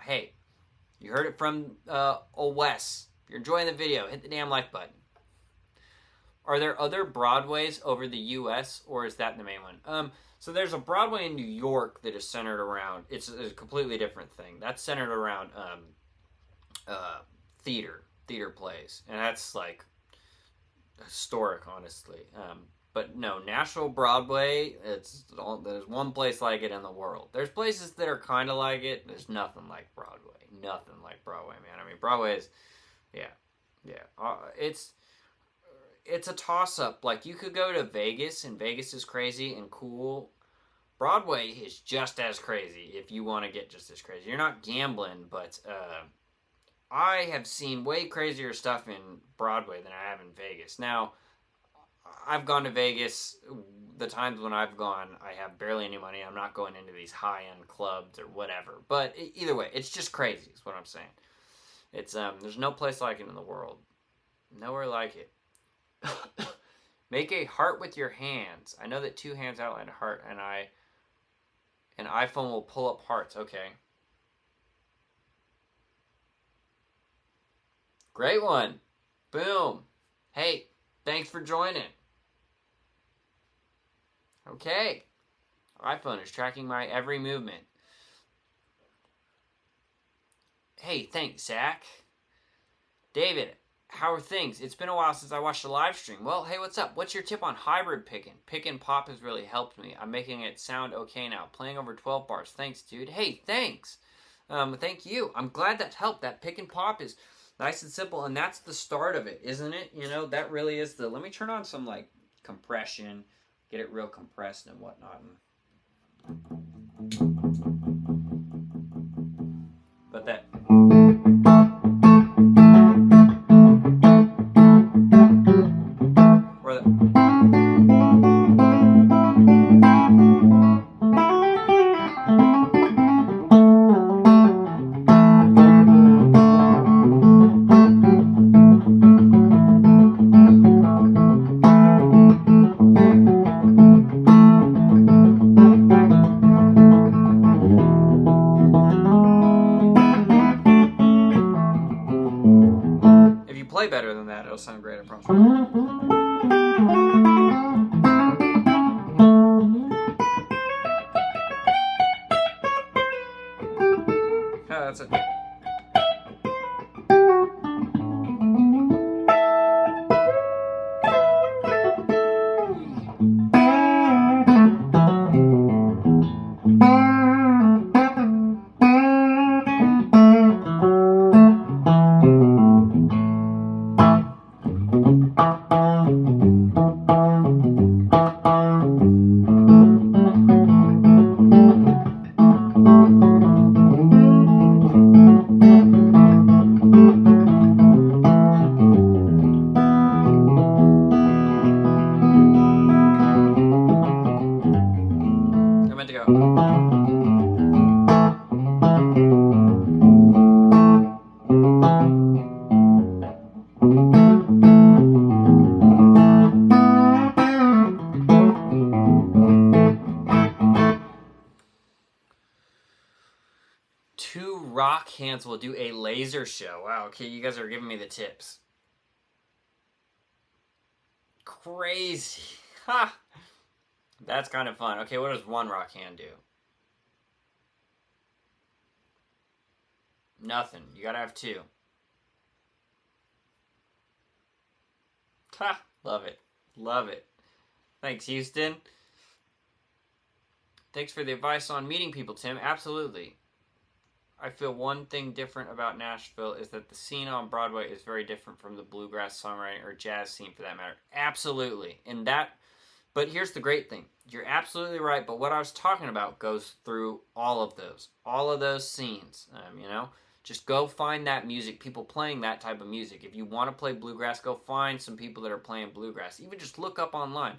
Speaker 1: Hey, you heard it from old Wes. If you're enjoying the video, hit the damn like button. Are there other Broadways over the U.S., or is that the main one? So there's a Broadway in New York that is centered around, it's a completely different thing. That's centered around theater plays. And that's like historic, honestly. But no, National Broadway, there's one place like it in the world. There's places that are kind of like it. There's nothing like Broadway. Nothing like Broadway, man. I mean, Broadway is, yeah. It's a toss-up. Like, you could go to Vegas, and Vegas is crazy and cool. Broadway is just as crazy if you want to get just as crazy. You're not gambling, but I have seen way crazier stuff in Broadway than I have in Vegas. Now, I've gone to Vegas. The times when I've gone, I have barely any money. I'm not going into these high-end clubs or whatever. But either way, it's just crazy is what I'm saying. It's there's no place like it in the world. Nowhere like it. Make a heart with your hands. I know that two hands outline a heart, and an iPhone will pull up hearts. Okay. Great one. Boom. Hey, thanks for joining. Okay. iPhone is tracking my every movement. Hey, thanks, Zach. David, how are things? It's been a while since I watched the live stream. Well, hey, what's up? What's your tip on hybrid picking? Pick and pop has really helped me. I'm making it sound okay now. Playing over 12 bars. Thanks, dude. Hey, thanks. Thank you. I'm glad that helped. That pick and pop is nice and simple, and that's the start of it, isn't it? You know, that really is the... Let me turn on some, like, compression. Get it real compressed and whatnot. But that... Or that... If you play better than that, it'll sound great, I promise. Oh, that's it. 2 rock hands will do a laser show. Wow, okay, you guys are giving me the tips. Crazy. Ha! That's kind of fun. Okay, what does 1 rock hand do? Nothing. You gotta have 2. Ha! Love it. Love it. Thanks, Houston. Thanks for the advice on meeting people, Tim. Absolutely. I feel one thing different about Nashville is that the scene on Broadway is very different from the bluegrass songwriting or jazz scene for that matter. Absolutely. And that, but here's the great thing. You're absolutely right, but what I was talking about goes through all of those scenes, you know? Just go find that music, people playing that type of music. If you want to play bluegrass, go find some people that are playing bluegrass. Even just look up online.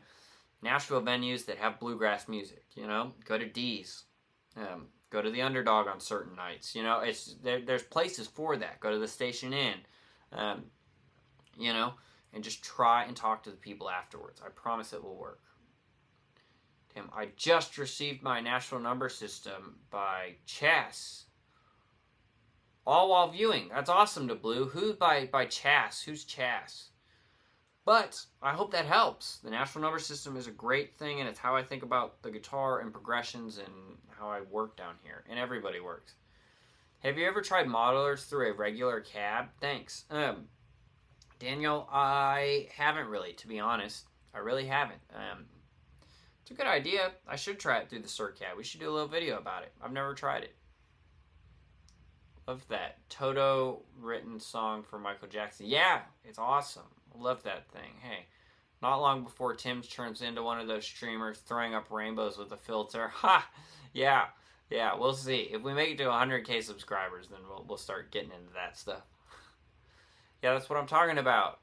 Speaker 1: Nashville venues that have bluegrass music, you know? Go to D's. Go to the Underdog on certain nights. You know, there's places for that. Go to the Station Inn. You know, and just try and talk to the people afterwards. I promise it will work. Tim, I just received my Nashville number system by Chess. All while viewing. That's awesome to Blue. Who's by Chess? Who's Chess? But I hope that helps. The Nashville number system is a great thing, and it's how I think about the guitar and progressions and how I work down here. And everybody works. Have you ever tried modelers through a regular cab? Thanks. Daniel, I haven't really, to be honest. I really haven't. It's a good idea. I should try it through the Cab. We should do a little video about it. I've never tried it. Love that. Toto written song for Michael Jackson. Yeah, it's awesome. I love that thing. Hey, not long before Tim turns into one of those streamers throwing up rainbows with a filter. Ha! Yeah, we'll see. If we make it to 100K subscribers, then we'll start getting into that stuff. Yeah, that's what I'm talking about.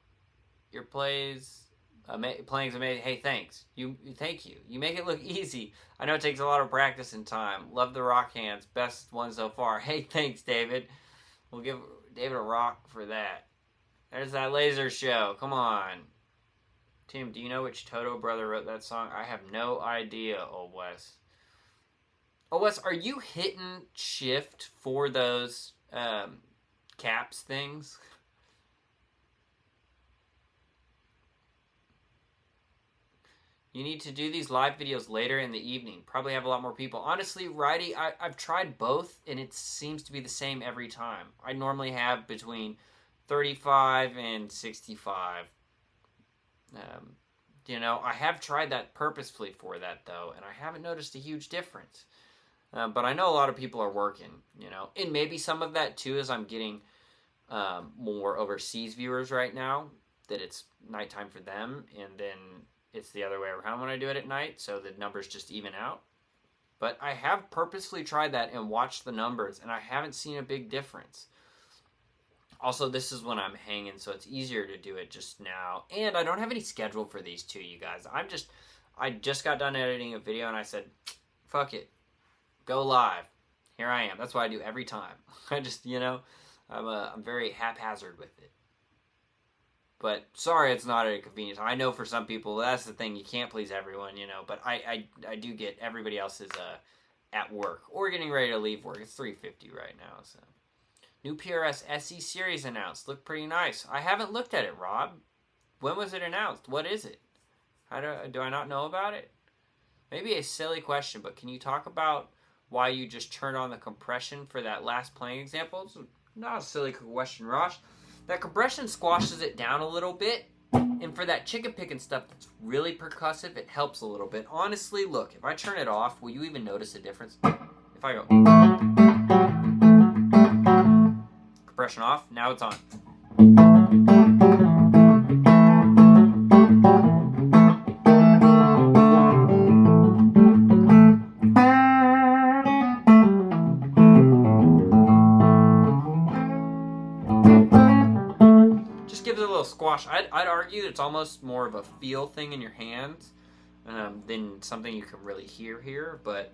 Speaker 1: Your playing's amazing. Hey, thanks. Thank you. You make it look easy. I know it takes a lot of practice and time. Love the rock hands. Best one so far. Hey, thanks, David. We'll give David a rock for that. There's that laser show. Come on. Tim, do you know which Toto brother wrote that song? I have no idea, Old Wes. Old Wes, are you hitting shift for those caps things? You need to do these live videos later in the evening. Probably have a lot more people. Honestly, Righty, I've tried both, and it seems to be the same every time. I normally have between 35 and 65. You know, I have tried that purposefully for that, though, and I haven't noticed a huge difference. But I know a lot of people are working, you know. And maybe some of that, too, is I'm getting more overseas viewers right now, that it's nighttime for them, and then it's the other way around when I do it at night, so the numbers just even out. But I have purposefully tried that and watched the numbers, and I haven't seen a big difference. Also, this is when I'm hanging, so it's easier to do it just now. And I don't have any schedule for these two, you guys. I just got done editing a video, and I said, fuck it. Go live. Here I am. That's what I do every time. I just, you know, I'm very haphazard with it. But sorry it's not at a convenience. I know for some people, that's the thing. You can't please everyone, you know. But I do get everybody else is at work or getting ready to leave work. It's 3:50 right now, so. New PRS SE series announced. Looked pretty nice. I haven't looked at it, Rob. When was it announced? What is it? How do I not know about it? Maybe a silly question, but can you talk about why you just turned on the compression for that last playing example? It's not a silly question, Rosh. That compression squashes it down a little bit, and for that chicken picking stuff that's really percussive, it helps a little bit. Honestly, look, if I turn it off, will you even notice a difference? If I go compression off, now it's on. Squash. I'd argue it's almost more of a feel thing in your hands than something you can really hear here. But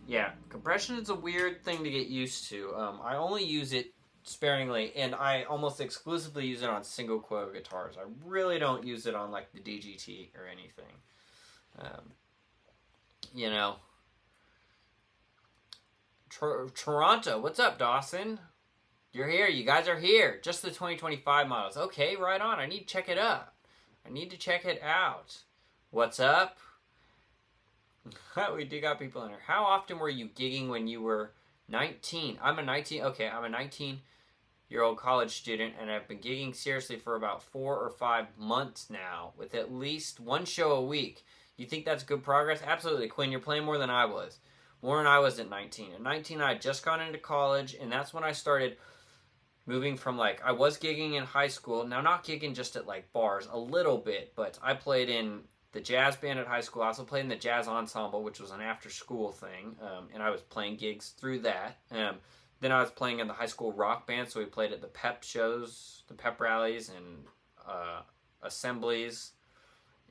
Speaker 1: yeah, compression is a weird thing to get used to. I only use it sparingly, and I almost exclusively use it on single coil guitars. I really don't use it on like the DGT or anything. You know, Toronto. What's up, Dawson? You're here. You guys are here. Just the 2025 models. Okay, right on. I need to check it up. I need to check it out. What's up? We do got people in here. How often were you gigging when you were 19? I'm a 19-year-old college student, and I've been gigging seriously for about 4 or 5 months now, with at least one show a week. You think that's good progress? Absolutely, Quinn. You're playing more than I was. More than I was at 19. At 19, I had just gone into college, and that's when I started moving from, like, I was gigging in high school. Now, not gigging just at, like, bars, a little bit, but I played in the jazz band at high school. I also played in the jazz ensemble, which was an after-school thing, and I was playing gigs through that. Then I was playing in the high school rock band, so we played at the pep shows, the pep rallies, and assemblies,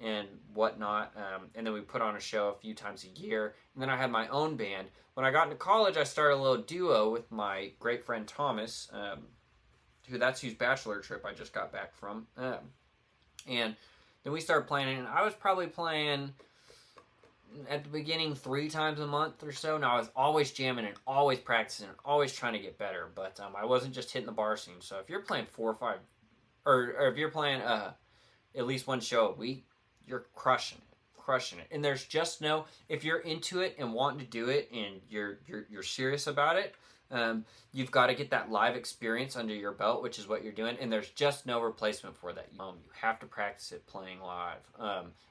Speaker 1: and whatnot, and then we put on a show a few times a year, and then I had my own band. When I got into college, I started a little duo with my great friend Thomas, whose bachelor trip I just got back from, and then we started playing, and I was probably playing at the beginning 3 times a month or so. Now I was always jamming and always practicing and always trying to get better, but I wasn't just hitting the bar scene. So if you're playing 4 or 5, or if you're playing at least one show a week, you're crushing it. And there's just no, if you're into it and wanting to do it and you're serious about it, you've got to get that live experience under your belt, which is what you're doing, and there's just no replacement for that. You have to practice it playing live,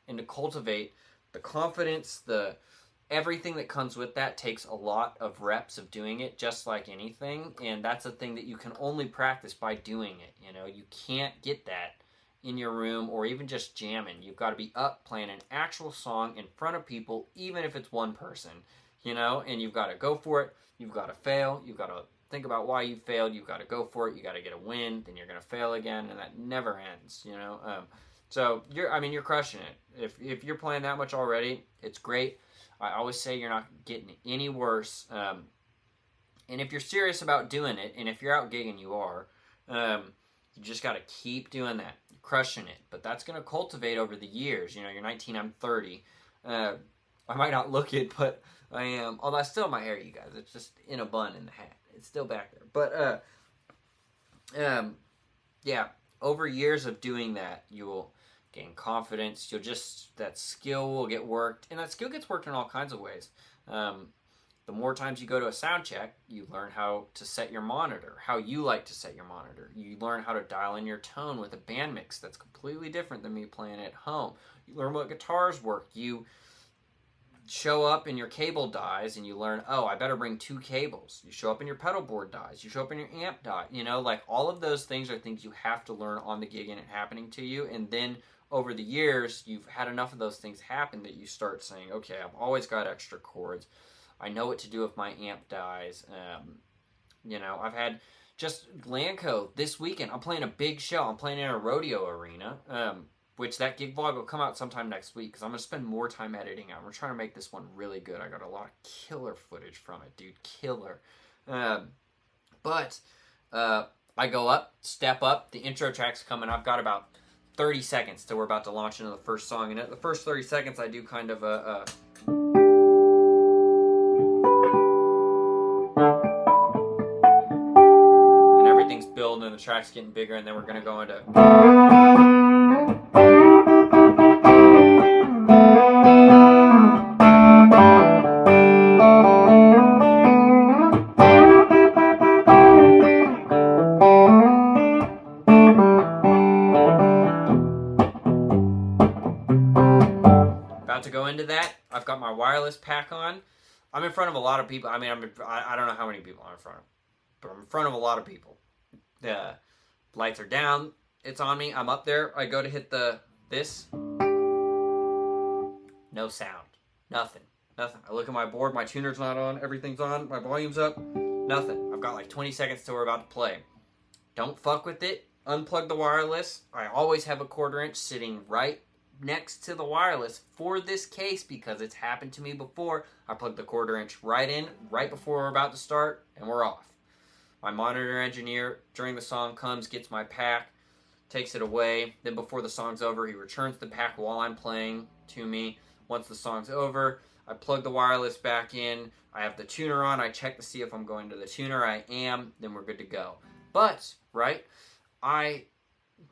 Speaker 1: and to cultivate the confidence, everything that comes with that takes a lot of reps of doing it, just like anything, and that's a thing that you can only practice by doing it. You can't get that in your room or even just jamming. You've got to be up playing an actual song in front of people, even if it's one person, and you've got to go for it. You've got to fail. You've got to think about why you failed. You've got to go for it. You got to get a win. Then you're going to fail again, and that never ends, So you're crushing it. If you're playing that much already, it's great. I always say you're not getting any worse. And if you're serious about doing it, and if you're out gigging, you are, you just got to keep doing that. You're crushing it. But that's going to cultivate over the years. You're 19, I'm 30. I might not look it, but I am. Although I still have my hair, you guys. It's just in a bun in the hat. It's still back there. But, yeah, over years of doing that, you will gain confidence. That skill will get worked. And that skill gets worked in all kinds of ways. The more times you go to a sound check, you learn how to set your monitor, how you like to set your monitor. You learn how to dial in your tone with a band mix that's completely different than me playing at home. You learn what guitars work. You show up and your cable dies, and you learn, I better bring 2 cables. You show up and your pedal board dies. You show up and your amp dies. Like all of those things are things you have to learn on the gig and it happening to you. And then over the years, you've had enough of those things happen that you start saying, okay, I've always got extra chords. I know what to do if my amp dies. I've had just Glanco this weekend. I'm playing a big show. I'm playing in a rodeo arena, which that gig vlog will come out sometime next week because I'm going to spend more time editing it. We're trying to make this one really good. I got a lot of killer footage from it, dude. Killer. But I go up, step up. The intro track's coming. I've got about 30 seconds till we're about to launch into the first song. And at the first 30 seconds, I do kind of a everything's building and the track's getting bigger, and then we're going to go into that. I've got my wireless pack on. I'm in front of a lot of people. I don't know how many people I'm in front of, but I'm in front of a lot of people. The lights are down. It's on me. I'm up there. I go to hit this. No sound. Nothing. I look at my board. My tuner's not on. Everything's on. My volume's up. Nothing. I've got like 20 seconds till we're about to play. Don't fuck with it. Unplug the wireless. I always have a 1/4 inch sitting right next to the wireless for this case because it's happened to me before. I plug the 1/4 inch right in right before we're about to start, and we're off. My monitor engineer during the song comes, gets my pack, takes it away. Then before the song's over, he returns the pack while I'm playing to me. Once the song's over, I plug the wireless back in, I have the tuner on, I check to see if I'm going to the tuner, I am, then we're good to go. But, right,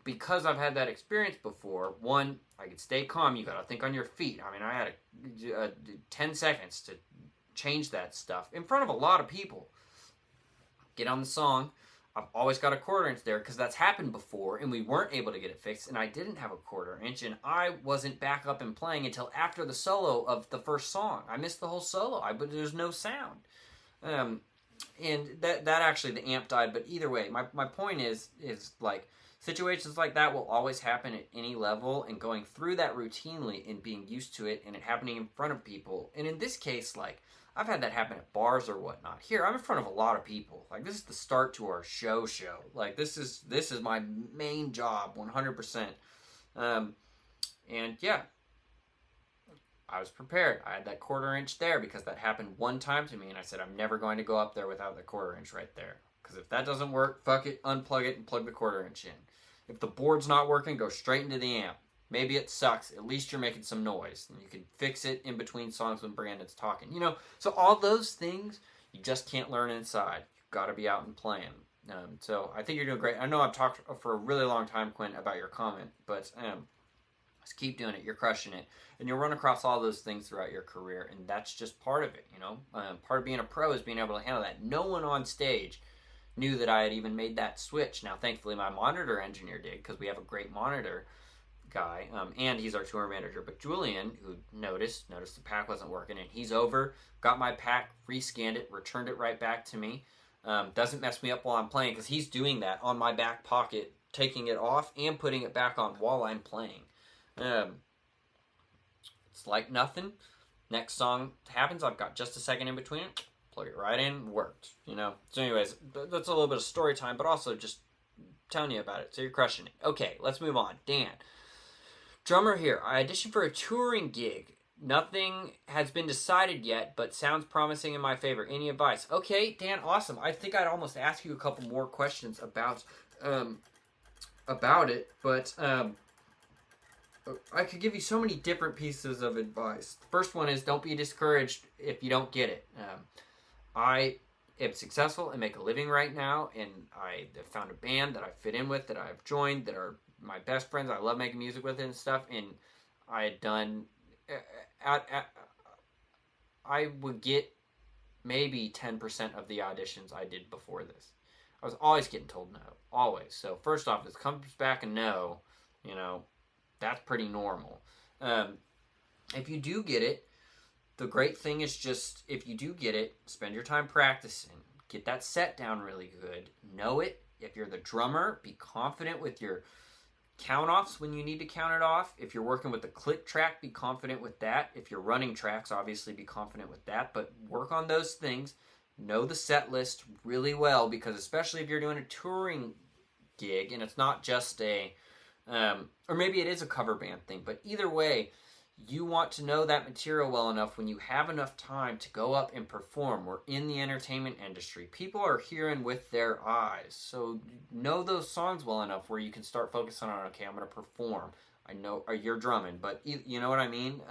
Speaker 1: because I've had that experience before, one, I could stay calm. You got to think on your feet. I mean, I had 10 seconds to change that stuff in front of a lot of people. Get on the song. I've always got a 1/4 inch there because that's happened before and we weren't able to get it fixed and I didn't have a 1/4 inch and I wasn't back up and playing until after the solo of the first song. I missed the whole solo. But there's no sound. And that actually, the amp died. But either way, my point is like, situations like that will always happen at any level, and going through that routinely and being used to it and it happening in front of people. And in this case, like, I've had that happen at bars or whatnot. Here, I'm in front of a lot of people. Like, this is the start to our show. Like, this is my main job, 100%. And yeah, I was prepared. I had that 1/4 inch there because that happened one time to me, and I said, I'm never going to go up there without the 1/4 inch right there. Because if that doesn't work, fuck it, unplug it, and plug the 1/4 inch in. If the board's not working, go straight into the amp. Maybe it sucks. At least you're making some noise. And you can fix it in between songs when Brandon's talking. You know, so all those things, you just can't learn inside. You've got to be out and playing. So I think you're doing great. I know I've talked for a really long time, Quinn, about your comment. But just keep doing it. You're crushing it. And you'll run across all those things throughout your career. And that's just part of it, you know. Part of being a pro is being able to handle that. No one on stage knew that I had even made that switch. Now, thankfully, my monitor engineer did, because we have a great monitor guy, and he's our tour manager. But Julian, who noticed the pack wasn't working, and he's over, got my pack, rescanned it, returned it right back to me. Doesn't mess me up while I'm playing, because he's doing that on my back pocket, taking it off and putting it back on while I'm playing. It's like nothing. Next song happens, I've got just a second in between it, plug it right in, worked, you know. So anyways, that's a little bit of story time, but also just telling you about it. So you're crushing it. Okay, let's move on. Dan, drummer here. I auditioned for a touring gig. Nothing has been decided yet, but sounds promising in my favor. Any advice? Okay, Dan, awesome. I think I'd almost ask you a couple more questions about it, but I could give you so many different pieces of advice. The first one is, don't be discouraged if you don't get it. I am successful and make a living right now, and I have found a band that I fit in with, that I've joined, that are my best friends. I love making music with it and stuff, and I had done, I would get maybe 10% of the auditions I did before this. I was always getting told no, always. So first off, if it comes back a no, you know, that's pretty normal. If you do get it, the great thing is just, if you do get it, spend your time practicing. Get that set down really good. Know it. If you're the drummer, be confident with your count-offs when you need to count it off. If you're working with the click track, be confident with that. If you're running tracks, obviously be confident with that. But work on those things. Know the set list really well, because especially if you're doing a touring gig, and it's not just a, or maybe it is a cover band thing, but either way, you want to know that material well enough when you have enough time to go up and perform. We're in the entertainment industry. People are hearing with their eyes. So know those songs well enough where you can start focusing on, okay, I'm going to perform. I know you're drumming, but you know what I mean?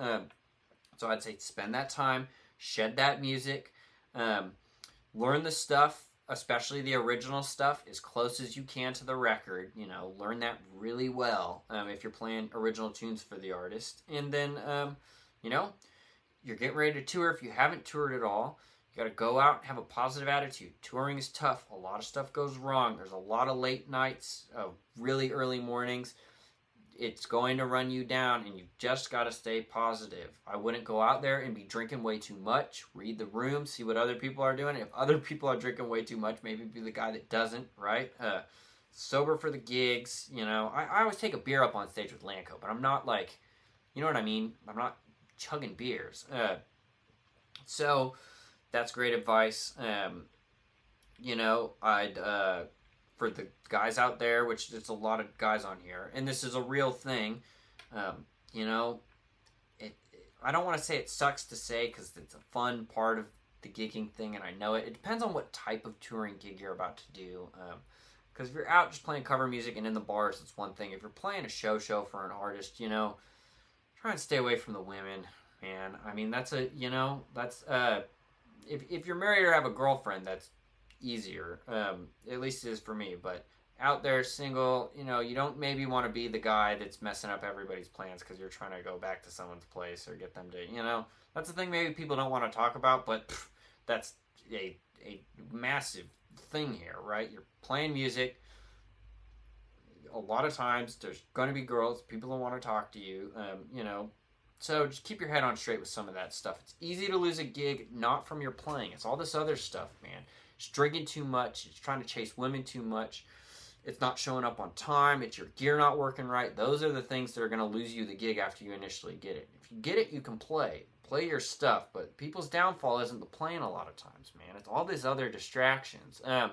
Speaker 1: So I'd say spend that time, shed that music, learn the stuff, especially the original stuff, as close as you can to the record. You know, learn that really well if you're playing original tunes for the artist. And then, you know, you're getting ready to tour. If you haven't toured at all, you got to go out and have a positive attitude. Touring is tough. A lot of stuff goes wrong. There's a lot of late nights, really early mornings. It's going to run you down, and you just got to stay positive. I wouldn't go out there and be drinking way too much. Read the room, see what other people are doing. If other people are drinking way too much, maybe be the guy that doesn't, right? Sober for the gigs, you know. I always take a beer up on stage with Lanco, but I'm not like, you know what I mean? I'm not chugging beers. So that's great advice. You know, I'd... for the guys out there, which there's a lot of guys on here, and this is a real thing, you know, I don't want to say it sucks to say, because it's a fun part of the gigging thing, and I know it. It depends on what type of touring gig you're about to do, because if you're out just playing cover music and in the bars, it's one thing. If you're playing a show for an artist, you know, try and stay away from the women. man. I mean, that's if you're married or have a girlfriend, that's easier. At least it is for me. But out there single, you don't maybe want to be the guy that's messing up everybody's plans because you're trying to go back to someone's place or get them to, that's the thing maybe people don't want to talk about, but that's a massive thing here, right? You're playing music. A lot of times there's going to be girls, people that want to talk to you, so just keep your head on straight with some of that stuff. It's easy to lose a gig, not from your playing. It's all this other stuff, man. It's drinking too much. It's trying to chase women too much. It's not showing up on time. It's your gear not working right. Those are the things that are going to lose you the gig after you initially get it. If you get it, you can play. Play your stuff. But people's downfall isn't the playing a lot of times, man. It's all these other distractions. And,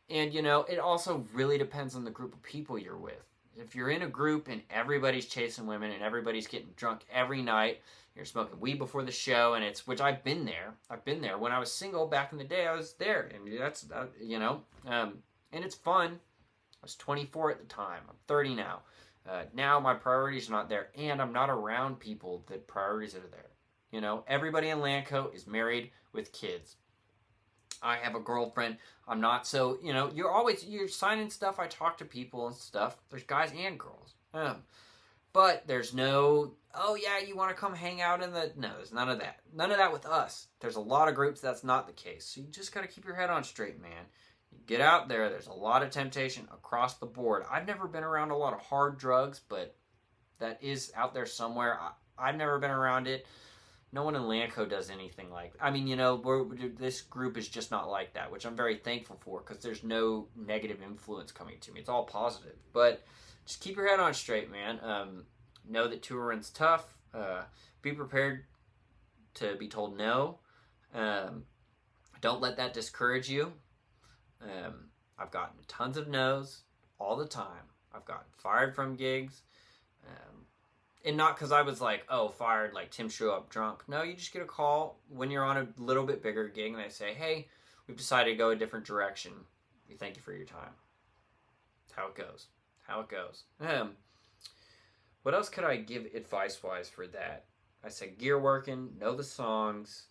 Speaker 1: it also really depends on the group of people you're with. If you're in a group and everybody's chasing women and everybody's getting drunk every night, you're smoking weed before the show, and which I've been there. When I was single back in the day, I was there. And that's, and it's fun. I was 24 at the time. I'm 30 now. Now my priorities are not there, and I'm not around people that priorities are there. Everybody in Landco is married with kids. I have a girlfriend. I'm not so, you're signing stuff. I talk to people and stuff. There's guys and girls. But there's no, oh yeah, you want to come hang out no, there's none of that. None of that with us. There's a lot of groups that's not the case. So you just got to keep your head on straight, man. You get out there. There's a lot of temptation across the board. I've never been around a lot of hard drugs, but that is out there somewhere. I've never been around it. No one in Landco does anything like that. I mean, this group is just not like that, which I'm very thankful for because there's no negative influence coming to me. It's all positive. But just keep your head on straight, man. Know that touring's tough. Be prepared to be told no. Don't let that discourage you. I've gotten tons of no's all the time. I've gotten fired from gigs. And not because I was like, oh, fired, like Tim show up drunk. No, you just get a call when you're on a little bit bigger gig and they say, hey, we've decided to go a different direction. We thank you for your time. How it goes. What else could I give advice-wise for that? I said gear working, know the songs,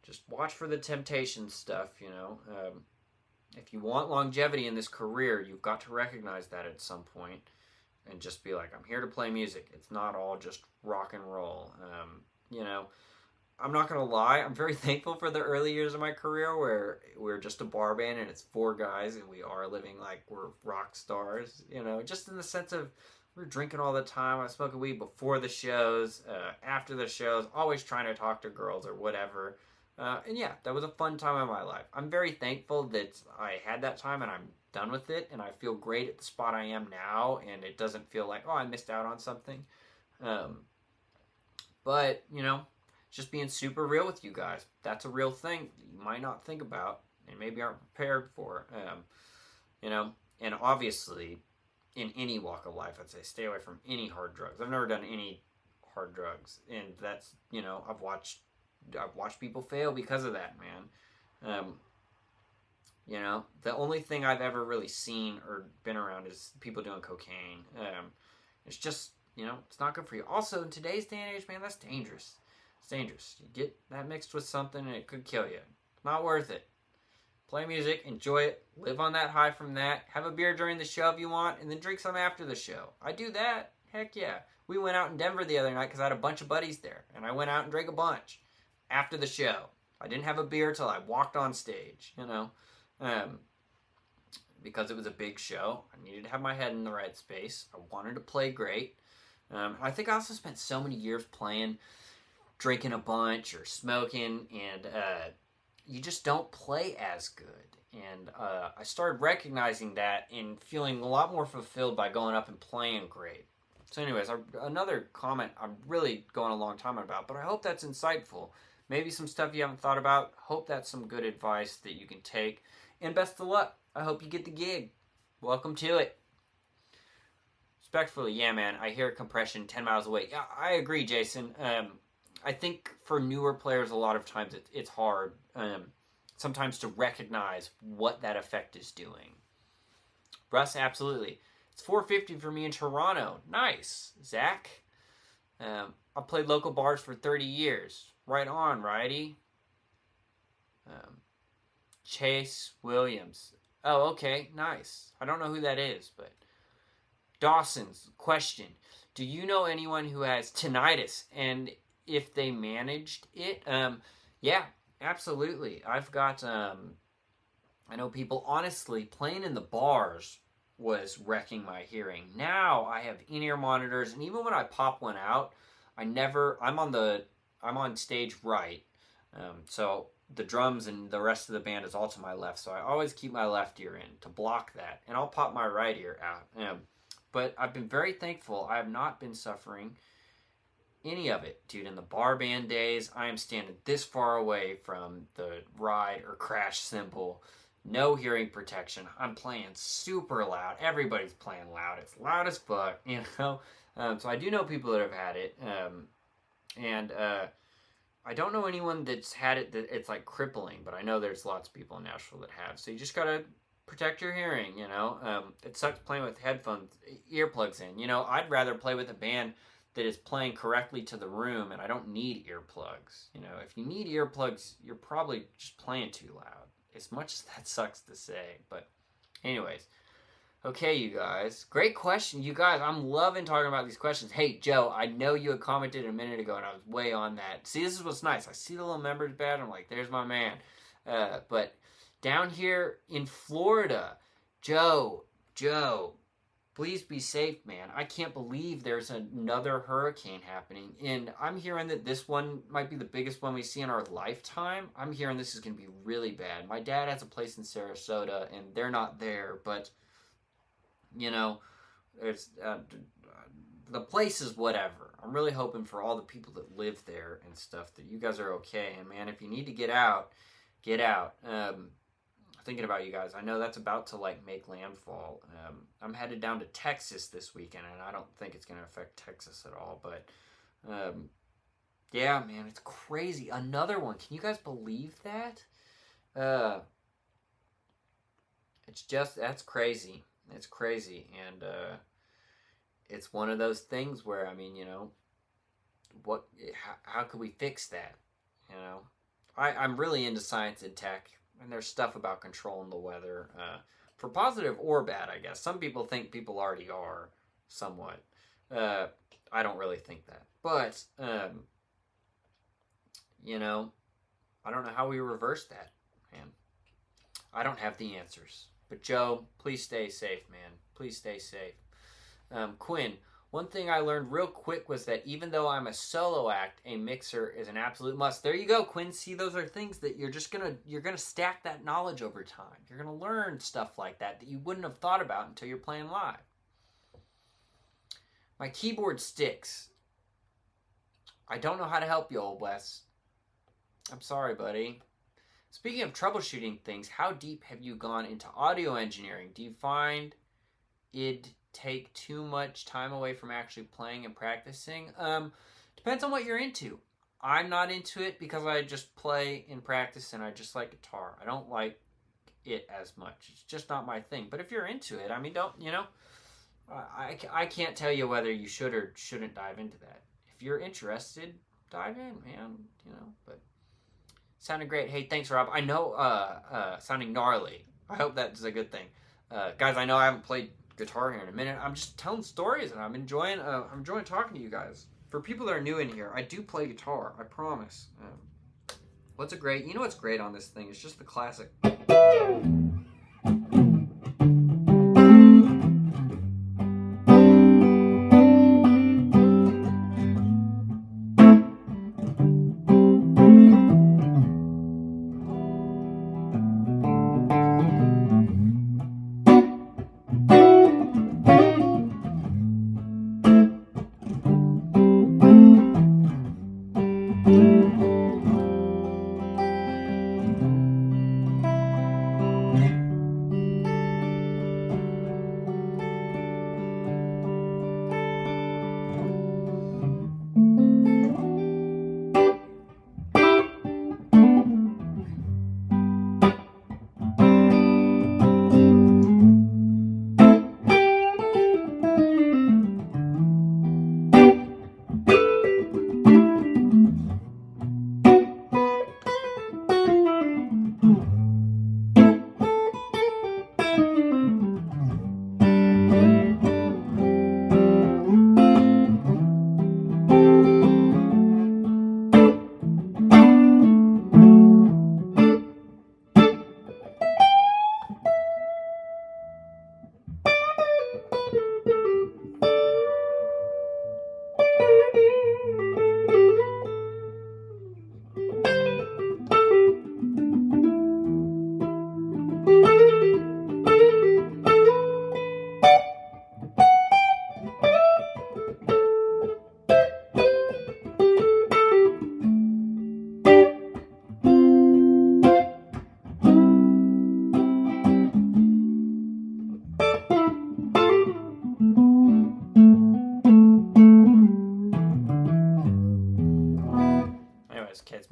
Speaker 1: just watch for the temptation stuff, If you want longevity in this career, you've got to recognize that at some point. And just be like, I'm here to play music. It's not all just rock and roll. I'm not going to lie. I'm very thankful for the early years of my career where we're just a bar band and it's 4 guys and we are living like we're rock stars, just in the sense of we're drinking all the time. I was smoking weed before the shows, after the shows, always trying to talk to girls or whatever. And yeah, that was a fun time in my life. I'm very thankful that I had that time and I'm done with it, and I feel great at the spot I am now, and it doesn't feel like, oh, I missed out on something. But, just being super real with you guys. That's a real thing that you might not think about and maybe aren't prepared for. And obviously, in any walk of life, I'd say stay away from any hard drugs. I've never done any hard drugs, and that's, I've watched people fail because of that, man. The only thing I've ever really seen or been around is people doing cocaine. It's just, it's not good for you. Also, in today's day and age, man, that's dangerous. It's dangerous. You get that mixed with something and it could kill you. Not worth it. Play music, enjoy it, live on that high from that. Have a beer during the show if you want, and then drink some after the show. I do that. Heck yeah. We went out in Denver the other night because I had a bunch of buddies there, and I went out and drank a bunch after the show. I didn't have a beer till I walked on stage, because it was a big show. I needed to have my head in the right space. I wanted to play great. I think I also spent so many years playing, drinking a bunch or smoking, and you just don't play as good. And I started recognizing that and feeling a lot more fulfilled by going up and playing great. So anyways, another comment I'm really going a long time about, but I hope that's insightful. Maybe some stuff you haven't thought about. Hope that's some good advice that you can take. And best of luck. I hope you get the gig. Welcome to it. Respectfully, yeah, man, I hear compression 10 miles away. Yeah, I agree, Jason. I think for newer players, a lot of times it's hard sometimes to recognize what that effect is doing. Russ, absolutely. It's 4:50 for me in Toronto. Nice. Zach? I played local bars for 30 years. Right on, righty. Chase Williams. Oh, okay, nice. I don't know who that is, but Dawson's question: do you know anyone who has tinnitus, and if they managed it? Yeah, absolutely. I've got I know people. Honestly, playing in the bars was wrecking my hearing. Now I have in-ear monitors, and even when I pop one out, I'm on stage right, so the drums and the rest of the band is all to my left. So I always keep my left ear in to block that, and I'll pop my right ear out. But I've been very thankful. I have not been suffering any of it, dude. In the bar band days, I am standing this far away from the ride or crash cymbal. No hearing protection. I'm playing super loud. Everybody's playing loud. It's loud as fuck, you know. So I do know people that have had it, and I don't know anyone that's had it that it's like crippling, but I know there's lots of people in Nashville that have. So you just gotta protect your hearing, you know. It sucks playing with headphones, earplugs in. You know, I'd rather play with a band that is playing correctly to the room, and I don't need earplugs. You know, if you need earplugs, you're probably just playing too loud. As much as that sucks to say, but anyways. Okay, you guys. Great question. You guys, I'm loving talking about these questions. Hey, Joe, I know you had commented a minute ago, and I was way on that. See, this is what's nice. I see the little members badge. I'm like, there's my man. But down here in Florida, Joe, please be safe, man. I can't believe there's another hurricane happening. And I'm hearing that this one might be the biggest one we see in our lifetime. I'm hearing this is going to be really bad. My dad has a place in Sarasota, and they're not there. But, you know, it's the place is whatever. I'm really hoping for all the people that live there and stuff that you guys are okay. And, man, if you need to get out, get out. Thinking about you guys. I know that's about to like make landfall. I'm headed down to Texas this weekend, and I don't think it's going to affect Texas at all. But yeah, man, it's crazy. Another one. Can you guys believe that? It's just, that's crazy. It's crazy, and it's one of those things where, I mean, you know, how could we fix that? You know, I'm really into science and tech. And there's stuff about controlling the weather, for positive or bad, I guess. Some people think people already are, somewhat. I don't really think that. But, you know, I don't know how we reverse that, man. I don't have the answers. But, Joe, please stay safe, man. Please stay safe. Quinn, one thing I learned real quick was that even though I'm a solo act, a mixer is an absolute must. There you go, Quinn. See, those are things that you're gonna stack that knowledge over time. You're gonna learn stuff like that you wouldn't have thought about until you're playing live. My keyboard sticks. I don't know how to help you, old Wes. I'm sorry, buddy. Speaking of troubleshooting things, how deep have you gone into audio engineering? Do you find it take too much time away from actually playing and practicing? Depends on what you're into. I'm not into it because I just play and practice, and I just like guitar. I don't like it as much. It's just not my thing. But if you're into it, I mean, don't, you know, I can't tell you whether you should or shouldn't dive into that. If you're interested, dive in, man, you know. But sounded great. Hey, thanks, Rob. I know sounding gnarly. I hope that's a good thing. Guys, I know I haven't played guitar here in a minute. I'm just telling stories, and I'm enjoying talking to you guys. For people that are new in here, I do play guitar, I promise. What's great on this thing? It's just the classic.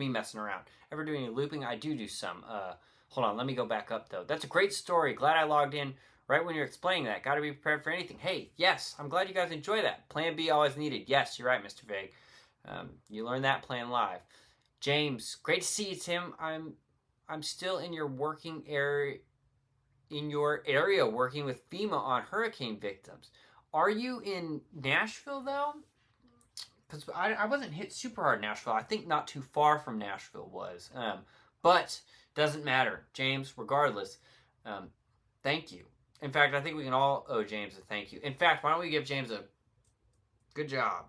Speaker 1: me messing around. Ever do any looping? I do some. Hold on, let me go back up though. That's a great story. Glad I logged in right when you're explaining that. Got to be prepared for anything. Hey, yes, I'm glad you guys enjoy that. Plan B always needed. Yes, you're right, Mr. Vague. You learned that playing live. James, great to see you, Tim. I'm still in your working area. In your area, working with FEMA on hurricane victims. Are you in Nashville though? Because I wasn't hit super hard in Nashville. I think not too far from Nashville was. But doesn't matter, James. Regardless, thank you. In fact, I think we can all owe James a thank you. In fact, why don't we give James a good job?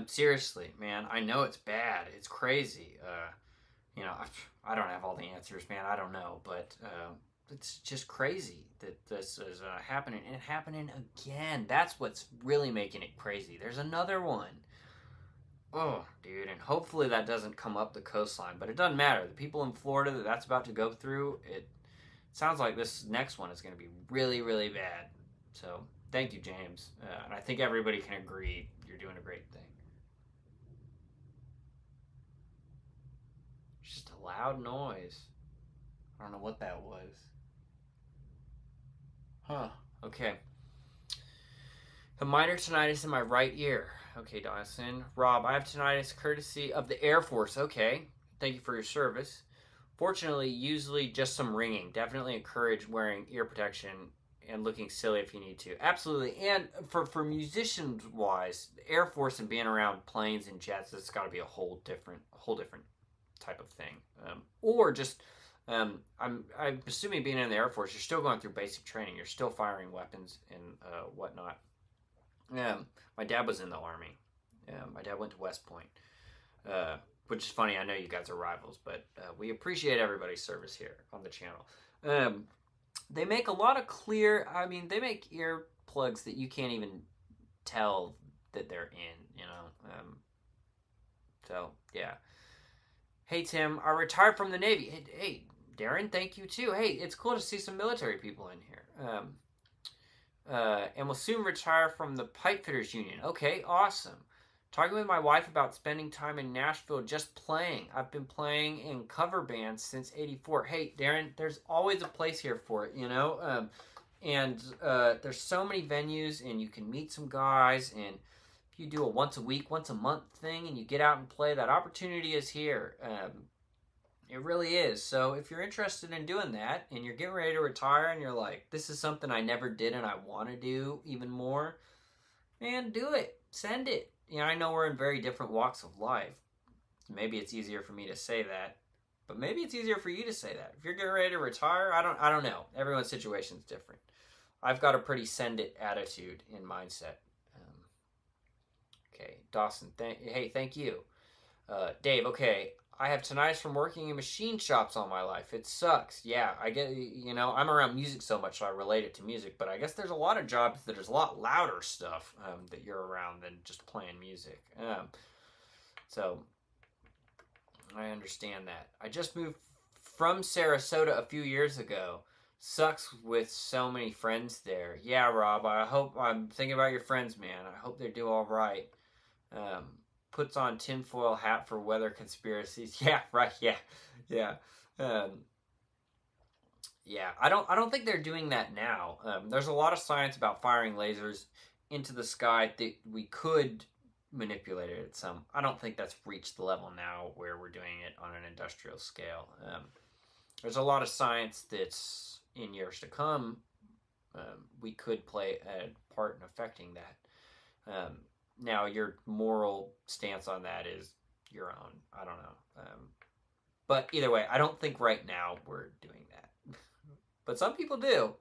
Speaker 1: Seriously, man. I know it's bad. It's crazy. You know, I don't have all the answers, man. I don't know, but it's just crazy that this is happening and happening again. That's what's really making it crazy. There's another one. Oh, dude, and hopefully that doesn't come up the coastline, but it doesn't matter. The people in Florida that's about to go through, it sounds like this next one is going to be really, really bad. So thank you, James. And I think everybody can agree you're doing a great thing. Just a loud noise. I don't know what that was. Huh. Okay. A minor tinnitus in my right ear. Okay, Dawson. Rob, I have tinnitus courtesy of the Air Force. Okay. Thank you for your service. Fortunately, usually just some ringing. Definitely encourage wearing ear protection and looking silly if you need to. Absolutely. And for musicians wise, the Air Force and being around planes and jets, it's got to be a whole different type of thing. Or just I'm assuming being in the Air Force, you're still going through basic training. You're still firing weapons and whatnot. My dad was in the Army. My dad went to West Point, which is funny. I know you guys are rivals, but we appreciate everybody's service here on the channel. They make a lot of clear, they make earplugs that you can't even tell that they're in, you know. So, yeah. Hey, Tim, I retired from the Navy. Hey, Darren, thank you, too. Hey, it's cool to see some military people in here. And will soon retire from the Pipefitters Union. Okay, awesome. Talking with my wife about spending time in Nashville just playing. I've been playing in cover bands since '84. Hey, Darren, there's always a place here for it, you know? And there's so many venues, and you can meet some guys, and if you do a once a week, once a month thing, and you get out and play, that opportunity is here. It really is. So if you're interested in doing that, and you're getting ready to retire, and you're like, this is something I never did and I want to do even more, man, do it. Send it. You know, I know we're in very different walks of life. Maybe it's easier for me to say that, but maybe it's easier for you to say that. If you're getting ready to retire, I don't know. Everyone's situation is different. I've got a pretty send it attitude and mindset. Okay, Dawson, thank you. Dave, okay, I have tinnitus from working in machine shops all my life. It sucks. Yeah, I get, you know, I'm around music so much, so I relate it to music, but I guess there's a lot of jobs that there's a lot louder stuff that you're around than just playing music. So, I understand that. I just moved from Sarasota a few years ago. Sucks with so many friends there. Yeah, Rob, I'm thinking about your friends, man. I hope they do all right. Puts on tinfoil hat for weather conspiracies. Yeah, right. Yeah. Yeah. I don't think they're doing that now. There's a lot of science about firing lasers into the sky that we could manipulate it at some. I don't think that's reached the level now where we're doing it on an industrial scale. There's a lot of science that's in years to come. We could play a part in affecting that. Now, your moral stance on that is your own. I don't know. But either way, I don't think right now we're doing that. But some people do.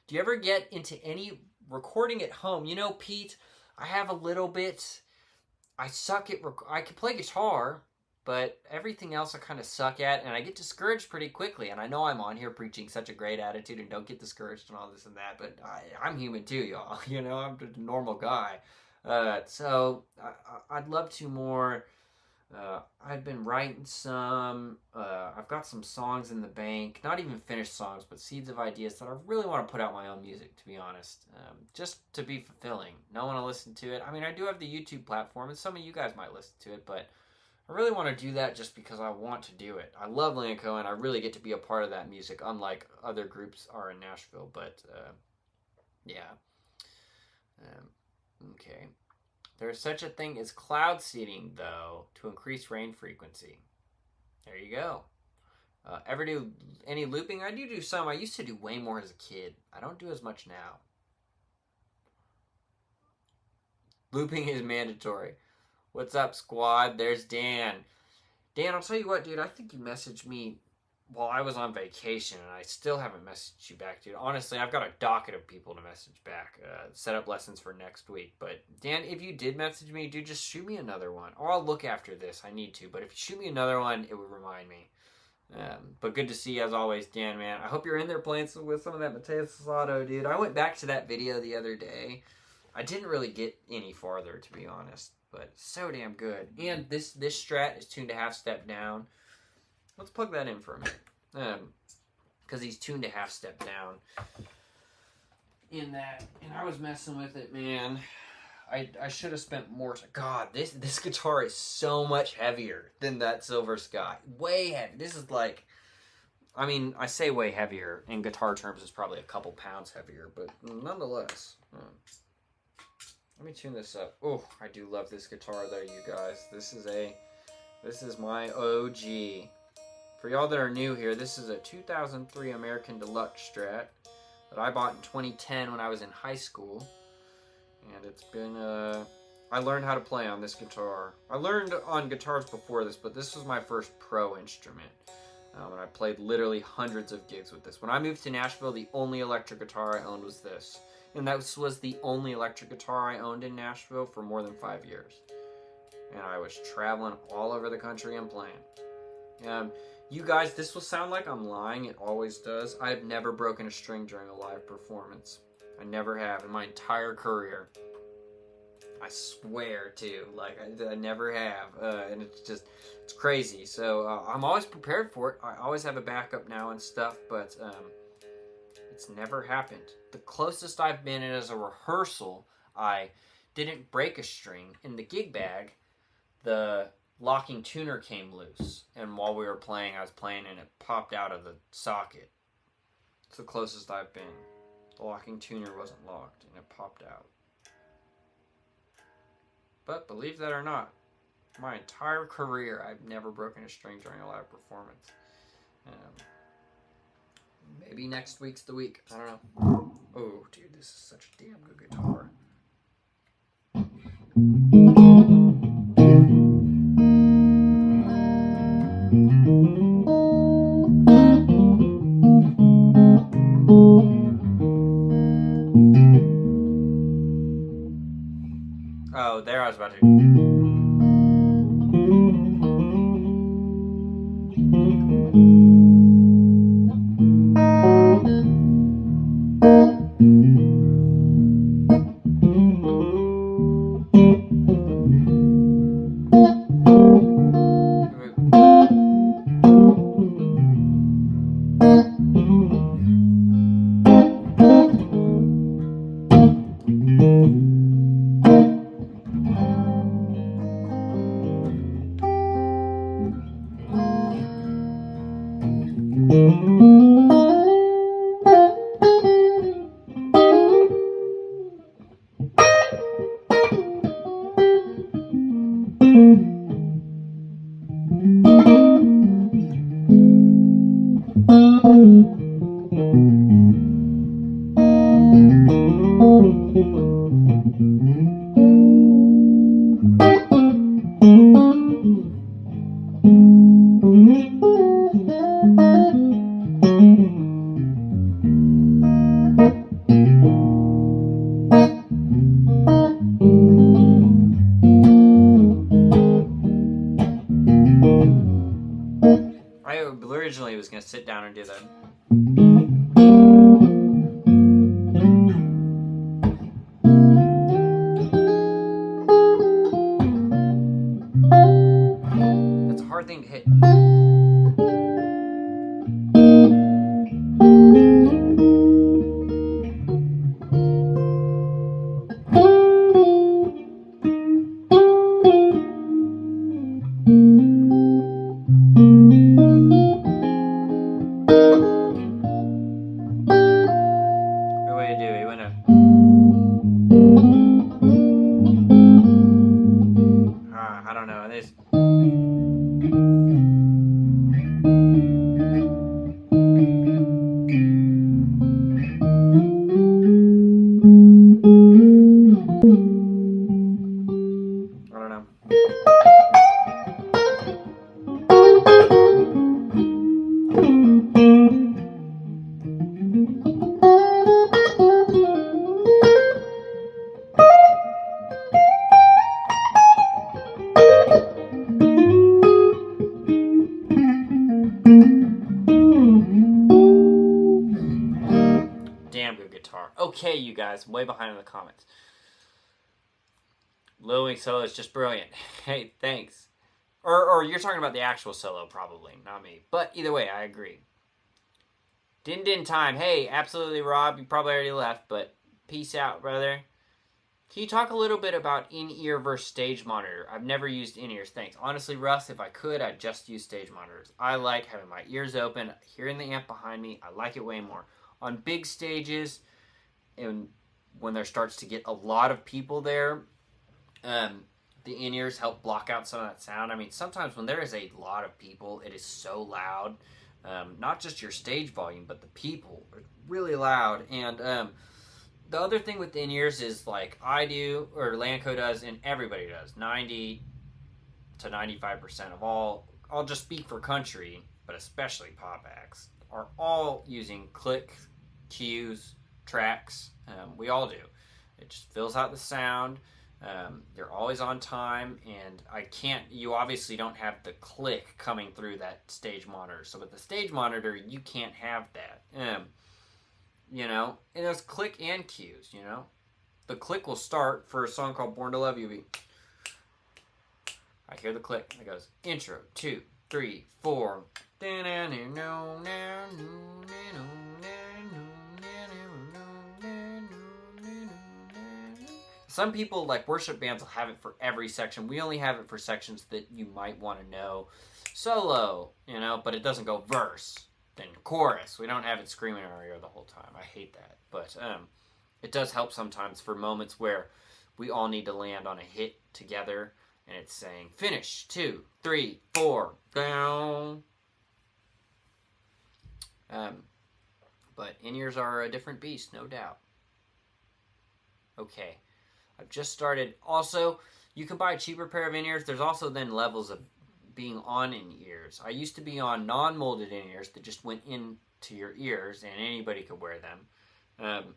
Speaker 1: Do you ever get into any recording at home? You know, Pete, I have a little bit. I suck at I can play guitar, but everything else I kind of suck at, and I get discouraged pretty quickly. And I know I'm on here preaching such a great attitude and don't get discouraged and all this and that, but I'm human too, y'all. You know, I'm just a normal guy. So I'd love to more. I've been writing some. I've got some songs in the bank, not even finished songs, but seeds of ideas that I really want to put out my own music, to be honest. Just to be fulfilling. No one will listen to it. I mean, I do have the YouTube platform, and some of you guys might listen to it, but I really want to do that just because I want to do it. I love Leonard Cohen. I really get to be a part of that music, unlike other groups are in Nashville. But, yeah. Okay. There's such a thing as cloud seeding, though, to increase rain frequency. There you go. Ever do any looping? I do some. I used to do way more as a kid. I don't do as much now. Looping is mandatory. What's up, squad? There's Dan. Dan, I'll tell you what, dude. I think you messaged me while I was on vacation, and I still haven't messaged you back, dude. Honestly, I've got a docket of people to message back. Set up lessons for next week. But, Dan, if you did message me, dude, just shoot me another one. Or I'll look after this. I need to. But if you shoot me another one, it would remind me. But good to see you as always, Dan, man. I hope you're in there playing with some of that Mateo Sassado, dude. I went back to that video the other day. I didn't really get any farther, to be honest, but so damn good. And this strat is tuned a half step down. Let's plug that in for a minute, because he's tuned a half step down in that. And I was messing with it, man. I should have spent more. God, this guitar is so much heavier than that Silver Sky. Way heavy. This is like, I mean, I say way heavier. In guitar terms, it's probably a couple pounds heavier, but nonetheless. Let me tune this up. Oh, I do love this guitar though, you guys. This is my OG. For y'all that are new here, this is a 2003 American Deluxe Strat that I bought in 2010 when I was in high school. And it's been, I learned how to play on this guitar. I learned on guitars before this, but this was my first pro instrument. And I played literally hundreds of gigs with this. When I moved to Nashville, the only electric guitar I owned was this. And that was the only electric guitar I owned in Nashville for more than 5 years. And I was traveling all over the country and playing. You guys, this will sound like I'm lying. It always does. I've never broken a string during a live performance. I never have in my entire career. I swear to. Like, I never have. And it's crazy. So I'm always prepared for it. I always have a backup now and stuff. But it's never happened. The closest I've been as a rehearsal, I didn't break a string. In the gig bag, the locking tuner came loose. And while we were playing, I was playing and it popped out of the socket. It's the closest I've been. The locking tuner wasn't locked and it popped out. But believe that or not, my entire career, I've never broken a string during a live performance. Maybe next week's the week. I don't know. Oh, dude, this is such a damn good guitar. Oh, there I was about to. I originally was going to sit down and do that. That's a hard thing to hit. guitar. Okay, you guys, I'm way behind in the comments. Lil Wing solo is just brilliant. Hey, thanks. Or you're talking about the actual solo, probably, not me. But either way, I agree. Din Din time. Hey, absolutely, Rob. You probably already left, but peace out, brother. Can you talk a little bit about in-ear versus stage monitor? I've never used in-ears. Thanks. Honestly, Russ, if I could, I'd just use stage monitors. I like having my ears open, hearing the amp behind me. I like it way more. On big stages, and when there starts to get a lot of people there, the in-ears help block out some of that sound. I mean, sometimes when there is a lot of people, it is so loud. Not just your stage volume, but the people are really loud. And the other thing with the in-ears is, like I do, or Lanco does, and everybody does, 90 to 95% of all, I'll just speak for country, but especially pop acts, are all using click, cues, tracks. We all do. It just fills out the sound. You're always on time, and you obviously don't have the click coming through that stage monitor. So with the stage monitor, you can't have that. And there's click and cues, The click will start for a song called Born to Love You. I hear the click. It goes, intro, 2, 3, 4. Some people, like worship bands, will have it for every section. We only have it for sections that you might want to know. Solo, but it doesn't go verse, then chorus. We don't have it screaming in our ear the whole time. I hate that. But it does help sometimes for moments where we all need to land on a hit together, and it's saying, finish, 2, 3, 4, down. But in-ears are a different beast, no doubt. Okay. I've just started. Also, you can buy a cheaper pair of in-ears. There's also then levels of being on in-ears. I used to be on non-molded in-ears that just went into your ears, and anybody could wear them.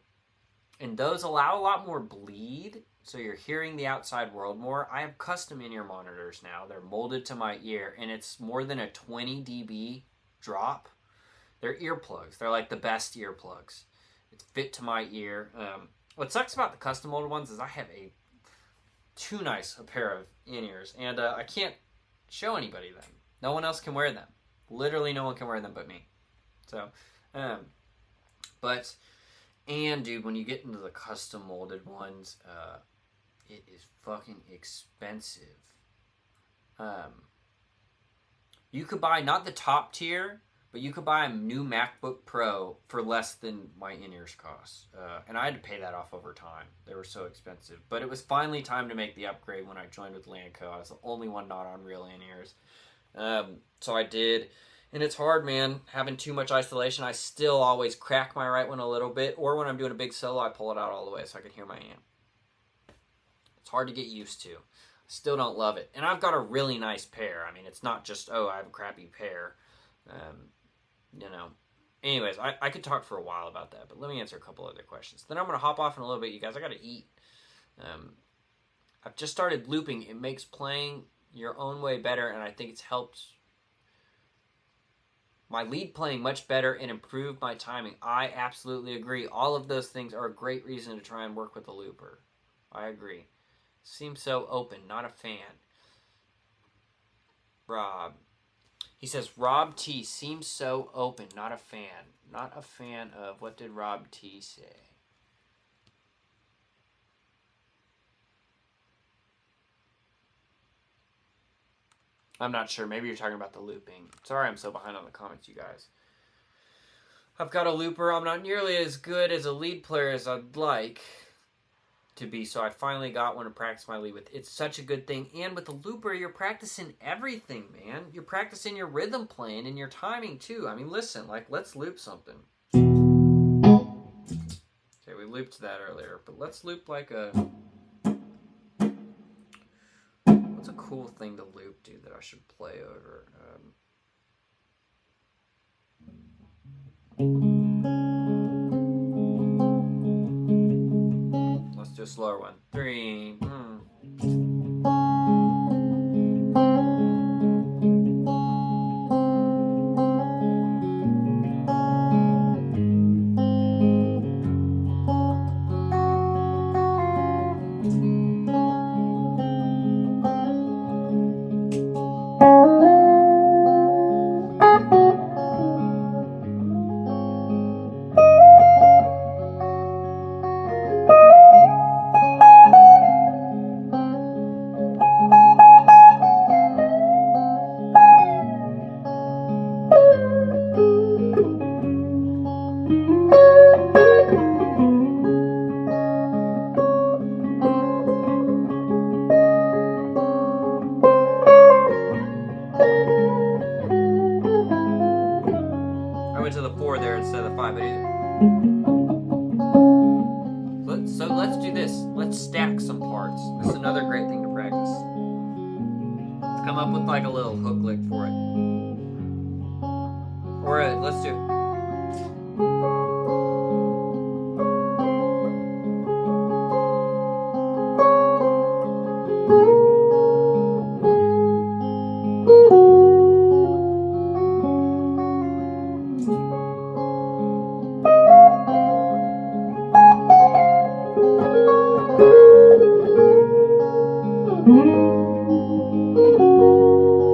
Speaker 1: And those allow a lot more bleed, so you're hearing the outside world more. I have custom in-ear monitors now. They're molded to my ear, and it's more than a 20 dB drop. They're earplugs. They're like the best earplugs. It's fit to my ear. What sucks about the custom molded ones is I have too nice a pair of in-ears, and I can't show anybody them. No one else can wear them. Literally no one can wear them but me. So, dude, when you get into the custom molded ones, it is fucking expensive. You could buy not the top tier, but you could buy a new MacBook Pro for less than my in-ears cost. And I had to pay that off over time. They were so expensive. But it was finally time to make the upgrade when I joined with Lanco. I was the only one not on real in-ears. So I did. And it's hard, man, having too much isolation. I still always crack my right one a little bit. Or when I'm doing a big solo, I pull it out all the way so I can hear my amp. It's hard to get used to. I still don't love it. And I've got a really nice pair. I mean, it's not just, I have a crappy pair. Anyways, I could talk for a while about that, but let me answer a couple other questions. Then I'm going to hop off in a little bit, you guys. I got to eat. I've just started looping. It makes playing your own way better, and I think it's helped my lead playing much better and improved my timing. I absolutely agree. All of those things are a great reason to try and work with a looper. I agree. Seems so open. Not a fan. Rob. He says, Rob T seems so open. Not a fan. Not a fan of, what did Rob T say? I'm not sure. Maybe you're talking about the looping. Sorry I'm so behind on the comments, you guys. I've got a looper. I'm not nearly as good as a lead player as I'd like to be, so I finally got one to practice my lead with. It's such a good thing. And with the looper, you're practicing everything, man. You're practicing your rhythm playing and your timing, too. I mean, listen, let's loop something. Okay, we looped that earlier, but let's loop like a... What's a cool thing to loop, dude, that I should play over? Let's do a slower one. 3. another 5, but so let's do this. Let's stack some parts. This is another great thing to practice. Let's come up with like a little hook lick for it. Or let's do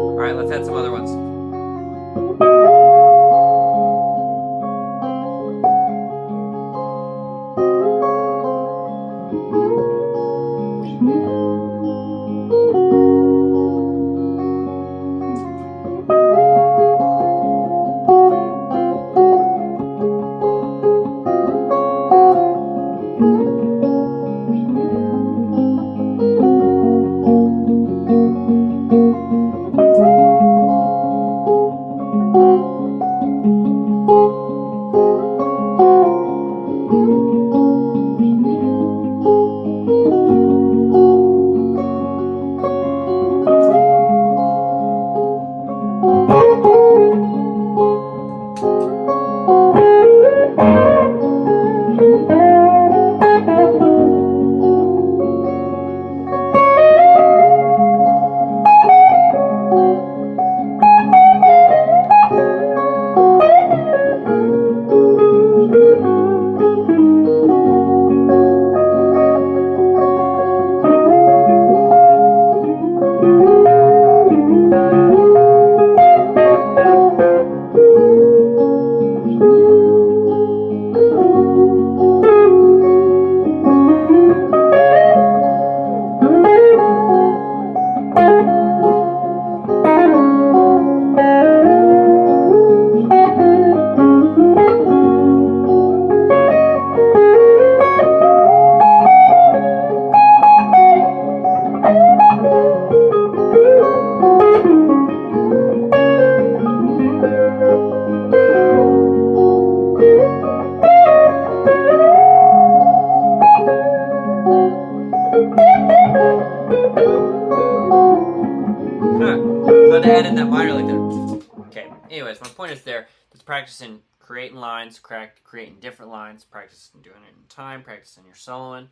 Speaker 1: All right, let's add some other ones. So to add in that minor like that. Okay, anyways, my point is there. Just practicing creating lines, creating different lines, practicing doing it in time, practicing your soloing.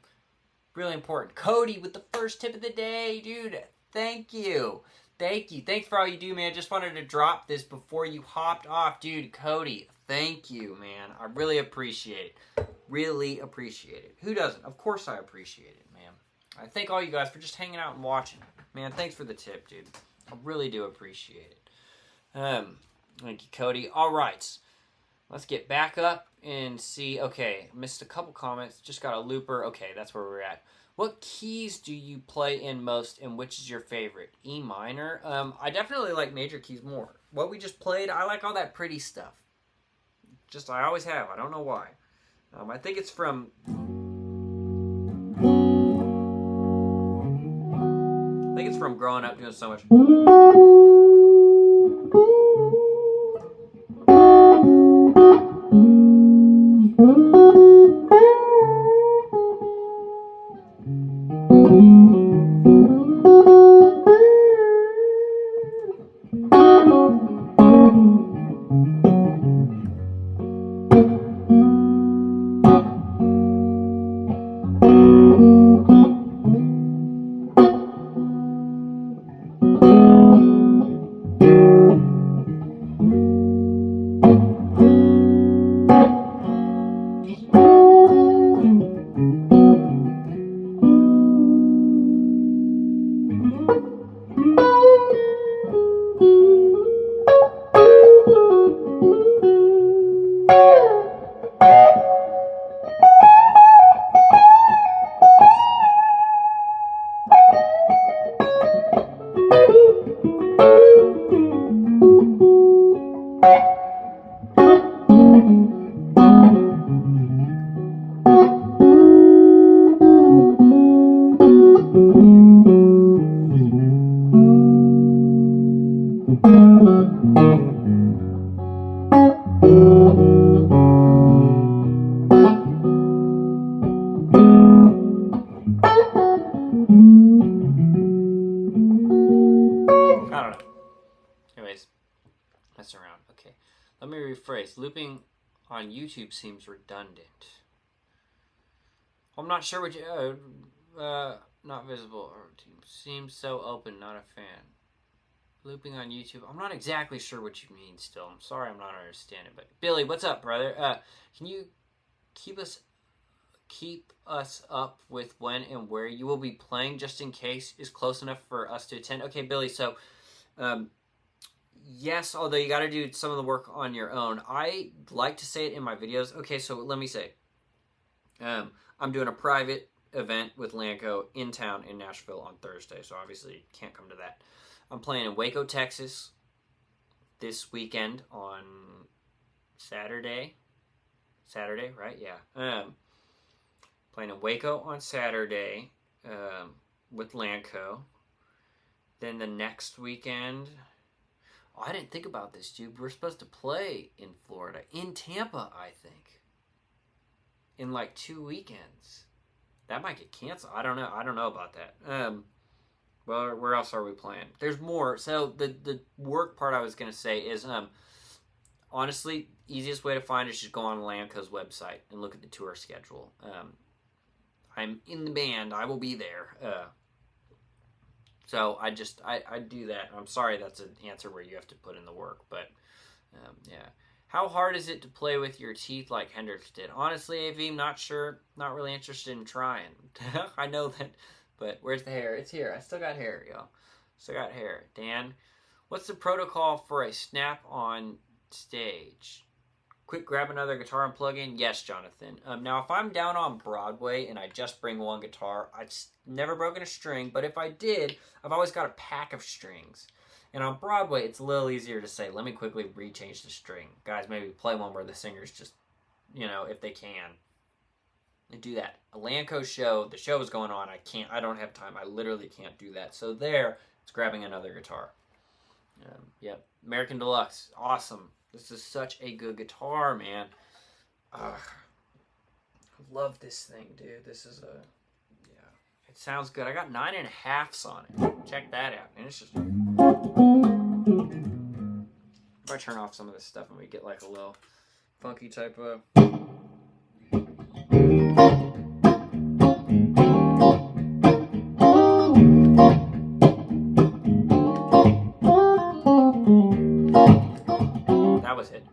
Speaker 1: Really important. Cody with the first tip of the day, dude. Thank you. Thank you. Thanks for all you do, man. Just wanted to drop this before you hopped off. Dude, Cody, thank you, man. I really appreciate it. Really appreciate it. Who doesn't? Of course I appreciate it, man. I thank all you guys for just hanging out and watching. Man, thanks for the tip, dude. I really do appreciate it. Thank you, Cody. All right. Let's get back up and see. Okay, missed a couple comments. Just got a looper. Okay, that's where we're at. What keys do you play in most, and which is your favorite? E minor? I definitely like major keys more. What we just played, I like all that pretty stuff. Just, I always have. I don't know why. I think it's from... I think it's from growing up doing so much... place. Looping on YouTube seems redundant. I'm not sure what you... not visible. Seems so open, not a fan. Looping on YouTube. I'm not exactly sure what you mean still. I'm sorry I'm not understanding. But Billy, what's up, brother? Can you keep us up with when and where you will be playing, just in case is close enough for us to attend? Okay, Billy, so yes, although you got to do some of the work on your own. I like to say it in my videos. Okay, so let me say, I'm doing a private event with Lanco in town in Nashville on Thursday, so obviously can't come to that. I'm playing in Waco, Texas this weekend on Saturday, right? Yeah. Playing in Waco on Saturday with Lanco. Then the next weekend... Oh, I didn't think about this, dude. We're supposed to play in Florida. In Tampa, I think. In like 2 weekends. That might get canceled. I don't know about that. Well, where else are we playing? There's more. So the work part I was going to say is, honestly, easiest way to find it is just go on Lanco's website and look at the tour schedule. I'm in the band. I will be there. So I do that. I'm sorry that's an answer where you have to put in the work, but yeah. How hard is it to play with your teeth like Hendrix did? Honestly, AV, not sure. Not really interested in trying. I know that, but where's the hair? It's here. I still got hair, y'all. Still got hair. Dan, what's the protocol for a snap on stage? Quick, grab another guitar and plug in? Yes, Jonathan. Now, if I'm down on Broadway and I just bring one guitar, I've never broken a string, but if I did, I've always got a pack of strings. And on Broadway, it's a little easier to say, let me quickly rechange the string. Guys, maybe play one where the singer's just, if they can, and do that. A Lanco show, the show is going on, I don't have time. I literally can't do that. So there, it's grabbing another guitar. Yep, American Deluxe, awesome. This is such a good guitar, man. I love this thing, dude. This is it sounds good. I got 9.5s on it. Check that out. And it's just... If I turn off some of this stuff and we get like a little funky type of... That was it.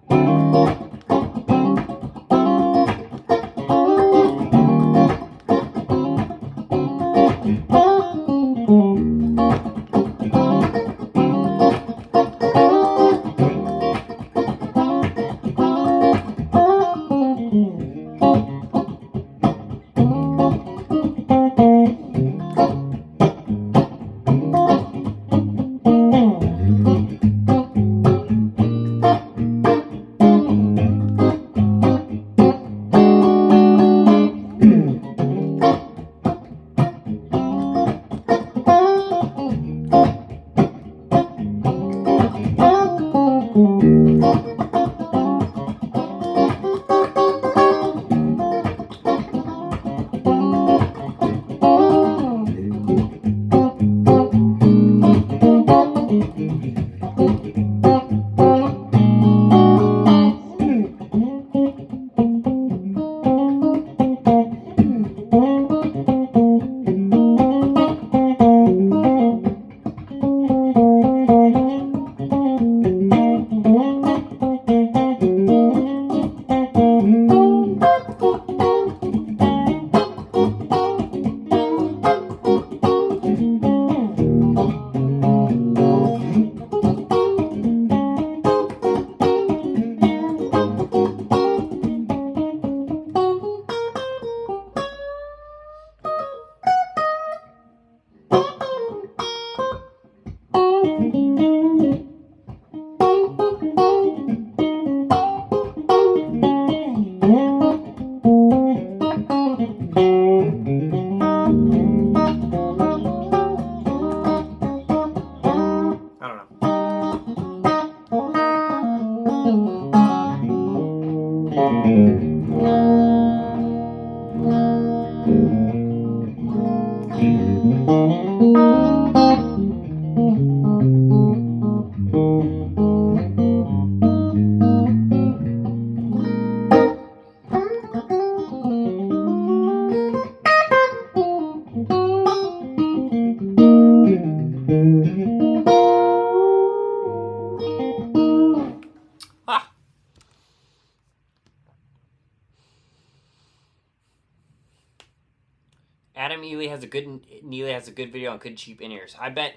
Speaker 1: Adam Neely has a good video on good cheap in-ears. I bet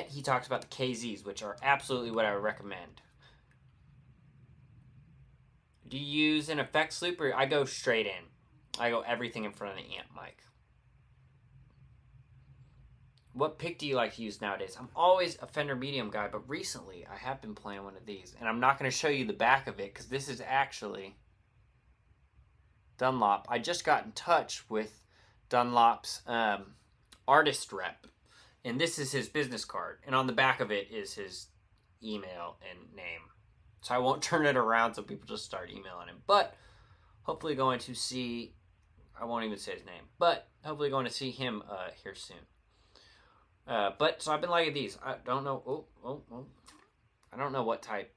Speaker 1: he talks about the KZs, which are absolutely what I would recommend. Do you use an effects loop, or I go straight in? I go everything in front of the amp mic. What pick do you like to use nowadays? I'm always a Fender Medium guy, but recently I have been playing one of these. And I'm not going to show you the back of it because this is actually Dunlop. I just got in touch with Dunlop's artist rep. And this is his business card. And on the back of it is his email and name. So I won't turn it around so people just start emailing him. But hopefully going to see, I won't even say his name, but hopefully going to see him here soon. But so I've been liking these. I don't know. I don't know what type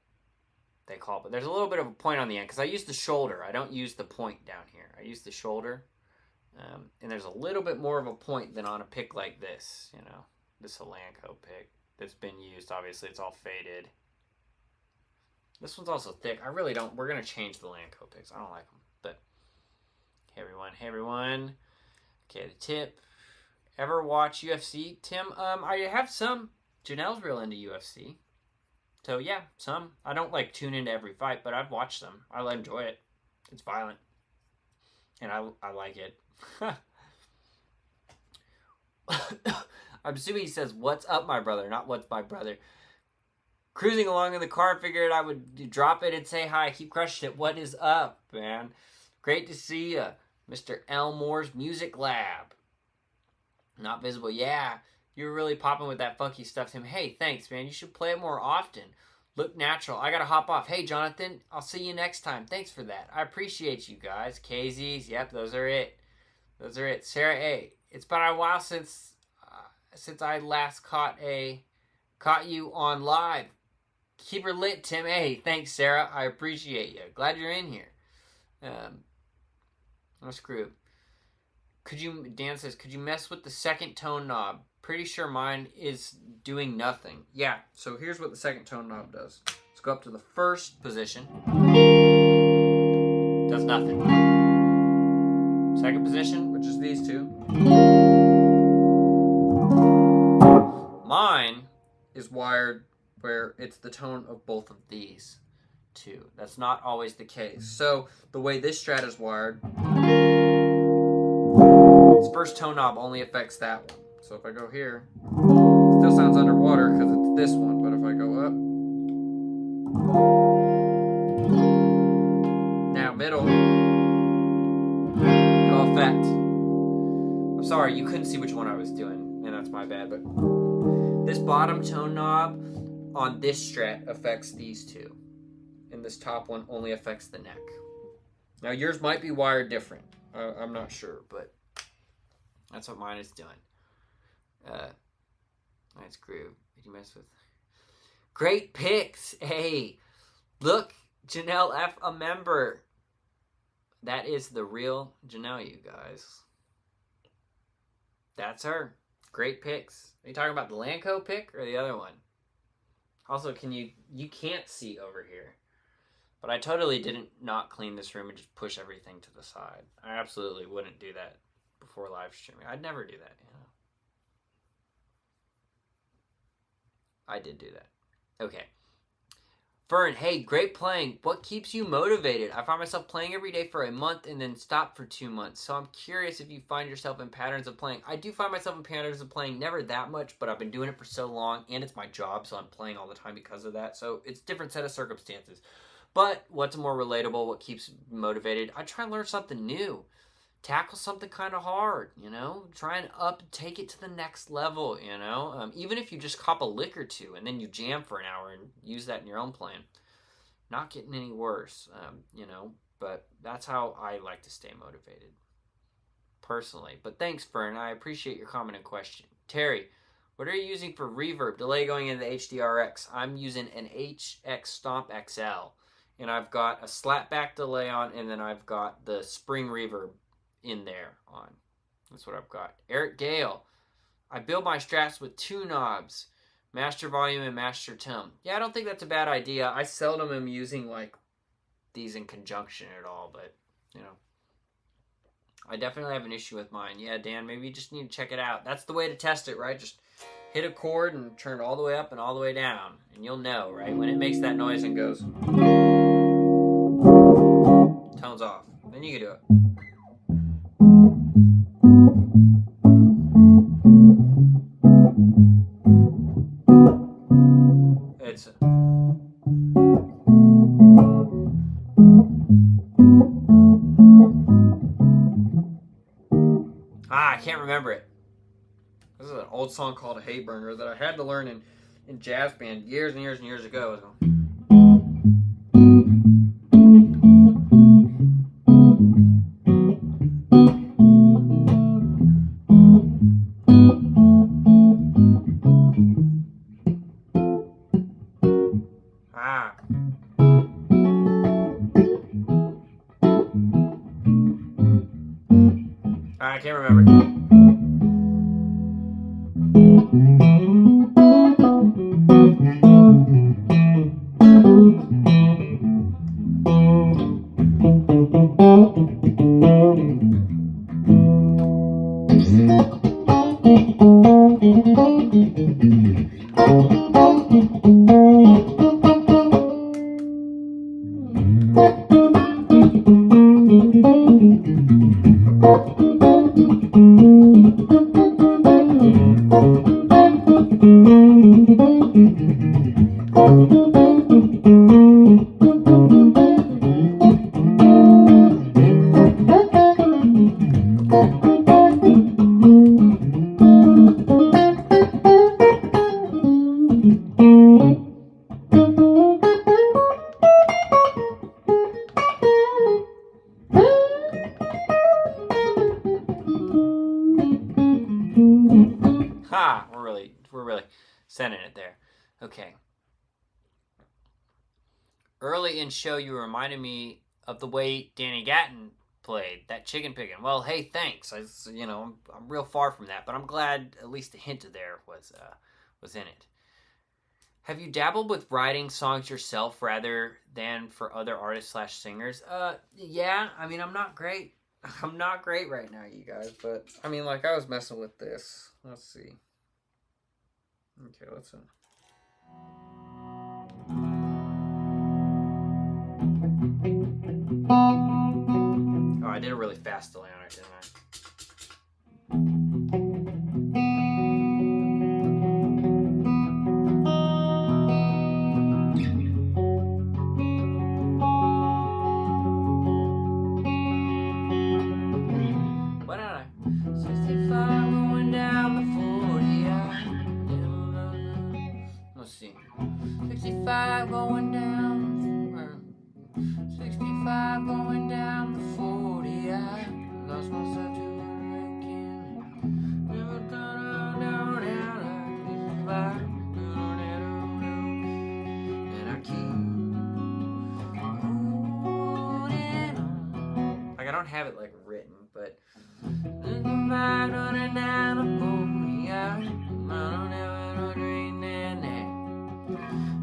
Speaker 1: they call it, but there's a little bit of a point on the end because I use the shoulder. I don't use the point down here. I use the shoulder, and there's a little bit more of a point than on a pick like this. You know, this Solanco pick that's been used. Obviously, it's all faded. This one's also thick. I really don't. We're gonna change the Lanco picks. I don't like them. But hey everyone. Okay, the tip. Ever watch UFC, Tim? I have some. Janelle's real into UFC. So yeah, some. I don't like tune into every fight, but I've watched them. I enjoy it. It's violent. And I like it. I'm assuming he says, "What's up, my brother?" Not "What's my brother?" Cruising along in the car, figured I would drop it and say hi. Keep crushing it. What is up, man? Great to see you. Mr. Elmore's Music Lab. Not visible. Yeah, you're really popping with that funky stuff, Tim. Hey, thanks, man. You should play it more often. Look natural. I gotta hop off. Hey, Jonathan, I'll see you next time. Thanks for that. I appreciate you guys. KZs, yep, those are it. Sarah A. It's been a while since I last caught you on live. Keep her lit, Tim. Hey, thanks, Sarah. I appreciate you. Glad you're in here. Let's screw. Dan says, could you mess with the second tone knob? Pretty sure mine is doing nothing. Yeah, so here's what the second tone knob does. Let's go up to the first position. Does nothing. Second position, which is these two. Mine is wired where it's the tone of both of these two. That's not always the case. So the way this Strat is wired, this first tone knob only affects that one. So if I go here, it still sounds underwater because it's this one. But if I go up, now middle, no effect. I'm sorry, you couldn't see which one I was doing, and that's my bad. But this bottom tone knob on this Strat affects these two, and this top one only affects the neck. Now yours might be wired different. I'm not sure, but that's what mine is doing. Nice groove. Did you mess with? Great picks. Hey, look, Janelle F, a member. That is the real Janelle, you guys. That's her. Great picks. Are you talking about the Lanco pick or the other one? Also, you can't see over here, but I totally didn't not clean this room and just push everything to the side. I absolutely wouldn't do that before live streaming. I'd never do that, you know. I did do that. Okay. Fern, hey, great playing. What keeps you motivated? I find myself playing every day for a month and then stop for 2 months. So I'm curious if you find yourself in patterns of playing. I do find myself in patterns of playing, never that much, but I've been doing it for so long, and it's my job, so I'm playing all the time because of that. So it's a different set of circumstances. But what's more relatable, what keeps motivated? I try and learn something new. Tackle something kind of hard, you know? Try and take it to the next level, you know? Even if you just cop a lick or two and then you jam for an hour and use that in your own playing. Not getting any worse, you know? But that's how I like to stay motivated, personally. But thanks, Fern. I appreciate your comment and question. Terry, what are you using for reverb? Delay going into the HDRX. I'm using an HX Stomp XL. And I've got a slapback delay on, and then I've got the spring reverb in there on. That's what I've got. Eric Gale, I build my Strats with 2 knobs, master volume and master tone. Yeah, I don't think that's a bad idea. I seldom am using like these in conjunction at all, but you know, I definitely have an issue with mine. Yeah, Dan, maybe you just need to check it out. That's the way to test it, right? Just hit a chord and turn it all the way up and all the way down. And you'll know, right? When it makes that noise and goes, tones off. Then you can do it. It's... I can't remember it. This is an old song called "Hay Burner" that I had to learn in jazz band years and years and years ago. I can't remember. Ha! We're really sending it there. Okay. Early in show, you reminded me of the way Danny Gatton played that chicken picking. Well, hey, thanks. I'm real far from that, but I'm glad at least a hint of there was in it. Have you dabbled with writing songs yourself rather than for other artists / singers? Yeah. I mean, I'm not great. I'm not great right now, you guys, but I mean, like, I was messing with this. Let's see. Okay, let's Oh, I did a really fast delay on it, didn't I? Why don't I? 65 going down the 40. Let's see. 65 going down. 65 going down the 40. I lost myself to drinking. Never gonna down and I keep holding on. Like, I don't have it like written, but running down the 40. I don't ever dream that night.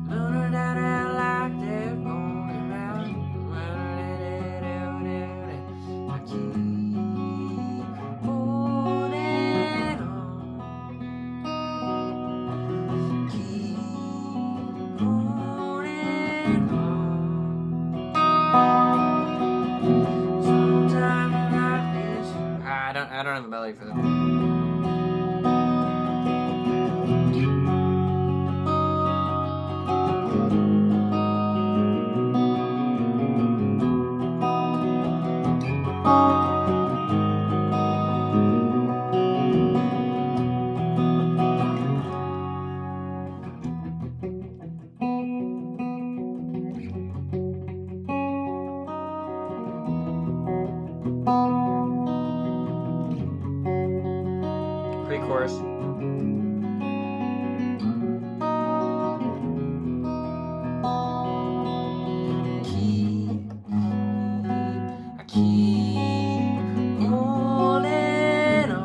Speaker 1: Running down like they're going out. I keep holding on. Keep holding on. Sometimes like this. I don't have a melody for them. Pre-chorus. I keep holding on.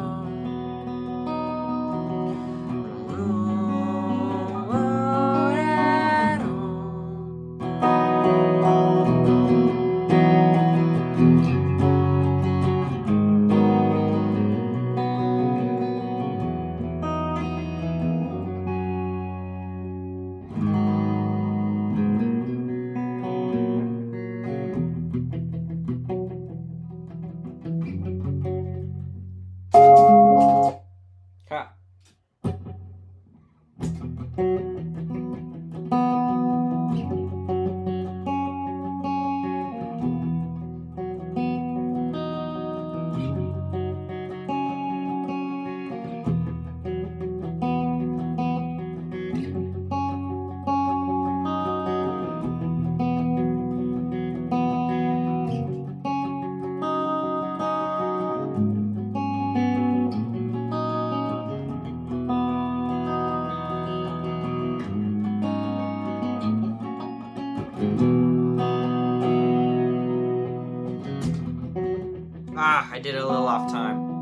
Speaker 1: Ah, I did it a little off time.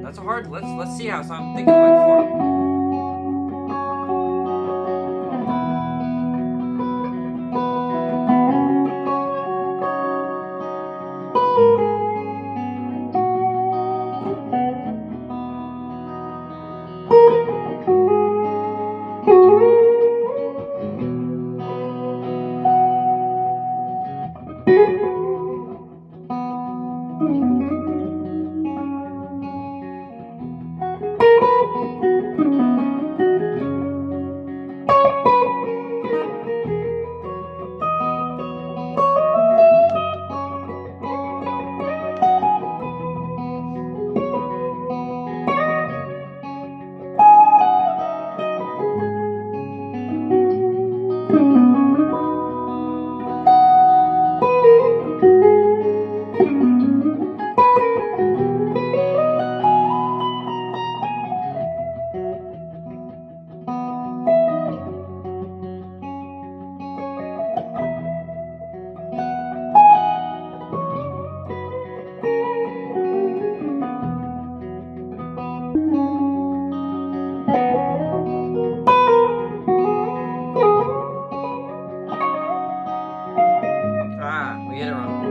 Speaker 1: That's a hard. Let's see how. So I'm thinking like four. Ah, we hit it wrong.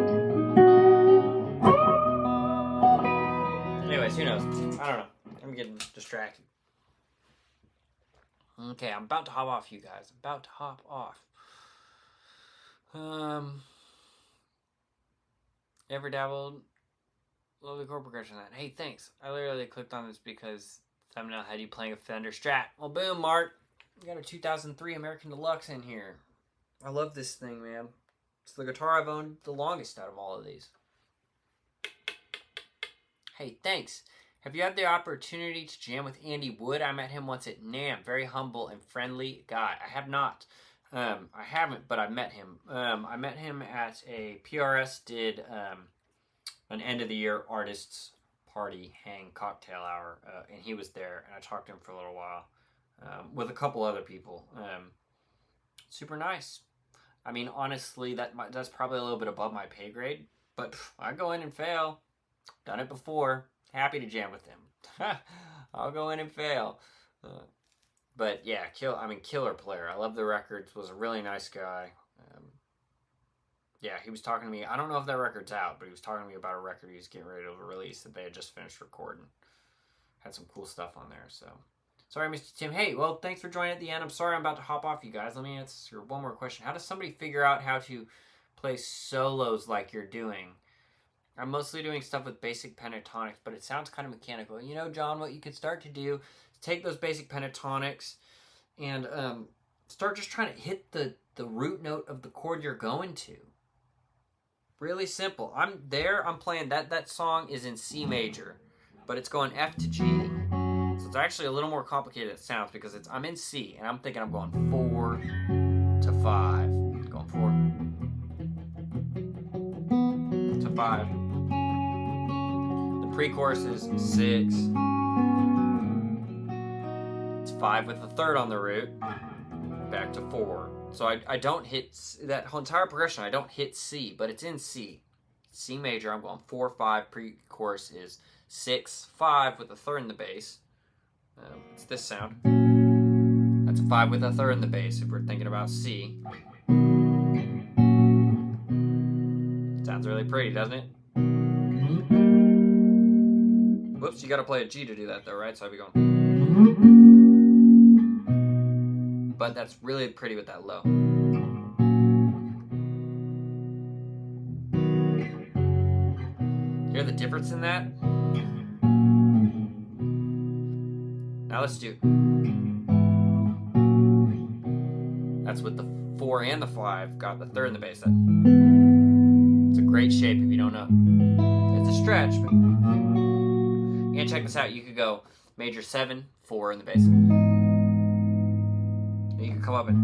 Speaker 1: Anyways, who knows? I don't know. I'm getting distracted. Okay, I'm about to hop off, you guys. I'm about to hop off. Ever dabbled? Love the chord progression. That. Hey, thanks. I literally clicked on this because thumbnail had you playing a Fender Strat. Well, boom, Mark. We got a 2003 American Deluxe in here. I love this thing, man. It's the guitar I've owned the longest out of all of these. Hey, thanks. Have you had the opportunity to jam with Andy Wood? I met him once at NAMM. Very humble and friendly guy. I have not. I haven't, but I met him. I met him at a PRS did an end of the year artists party hang cocktail hour, and he was there, and I talked to him for a little while with a couple other people. Super nice. I mean, honestly, that's probably a little bit above my pay grade, but I go in and fail. Done it before. Happy to jam with him. I'll go in and fail. But yeah, killer player. I love the records. Was a really nice guy. Yeah, he was talking to me. I don't know if that record's out, but he was talking to me about a record he was getting ready to release that they had just finished recording. Had some cool stuff on there, so. Sorry, Mr. Tim. Hey, well, thanks for joining at the end. I'm sorry I'm about to hop off, you guys. Let me answer one more question. How does somebody figure out how to play solos like you're doing? I'm mostly doing stuff with basic pentatonics, but it sounds kind of mechanical. You know, John, what you could start to do is take those basic pentatonics and start just trying to hit the root note of the chord you're going to. Really simple. I'm playing, that song is in C major, but it's going F to G. So it's actually a little more complicated than it sounds because I'm in C, and I'm thinking I'm going 4 to 5. Going 4 to 5. The pre-chorus is 6. It's 5 with the third on the root. Back to 4. So I don't hit that whole entire progression. I don't hit C, but it's in C. C major. I'm going 4, 5. Pre-chorus is 6, 5 with the third in the bass. It's this sound. That's a 5 with a third in the bass if we're thinking about C. Sounds really pretty, doesn't it? Whoops, you gotta play a G to do that though, right? So I'd be going. But that's really pretty with that low. Hear the difference in that? Now let's do. That's with the 4 and the 5. Got the third in the bass. It's a great shape if you don't know. It's a stretch, but. And check this out. You could go major 7, 4 in the bass. You can come up and.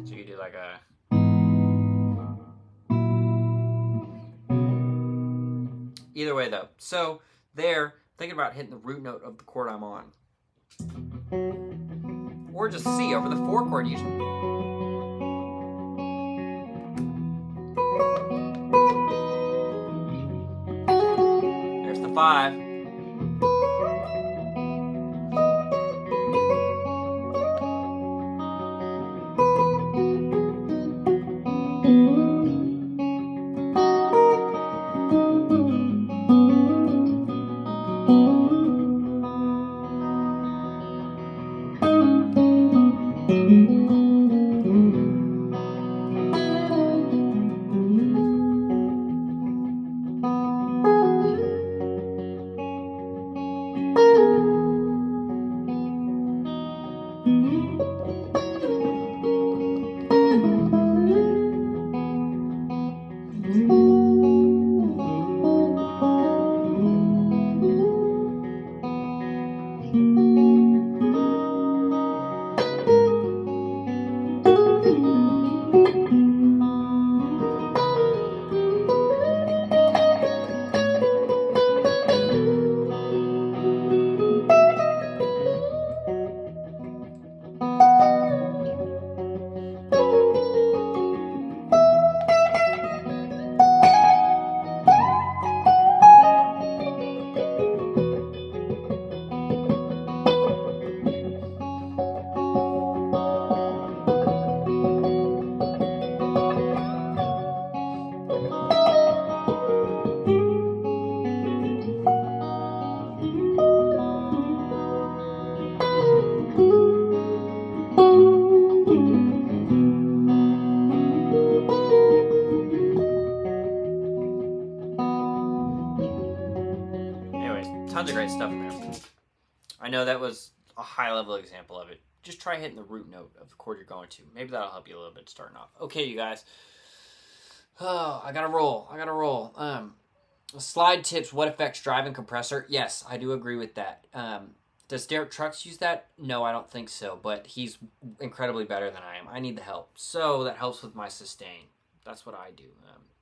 Speaker 1: So you do like a. Either way, though. So there, thinking about hitting the root note of the chord I'm on. Or just C over the 4 chord usually. There's the 5. Tons of great stuff in there. I know that was a high-level example of it. Just try hitting the root note of the chord you're going to. Maybe that'll help you a little bit starting off. Okay, you guys. Oh, I gotta roll. Slide tips, what affects drive and compressor? Yes, I do agree with that. Does Derek Trucks use that? No, I don't think so, but he's incredibly better than I am. I need the help. So that helps with my sustain. That's what I do.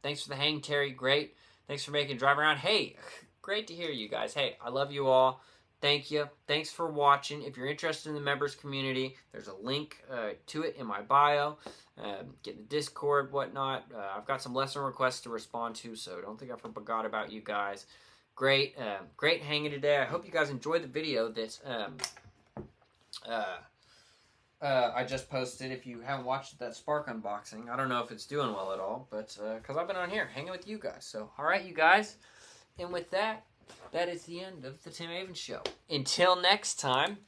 Speaker 1: Thanks for the hang, Terry. Great. Thanks for making drive around. Hey, great to hear you guys. Hey, I love you all. Thank you. Thanks for watching. If you're interested in the members community, there's a link to it in my bio. Get the Discord, whatnot. I've got some lesson requests to respond to, so don't think I forgot about you guys. Great, great hanging today. I hope you guys enjoyed the video that I just posted. If you haven't watched that Spark unboxing, I don't know if it's doing well at all, but because I've been on here hanging with you guys. So, all right, you guys. And with that, that is the end of the Tim Avon Show. Until next time.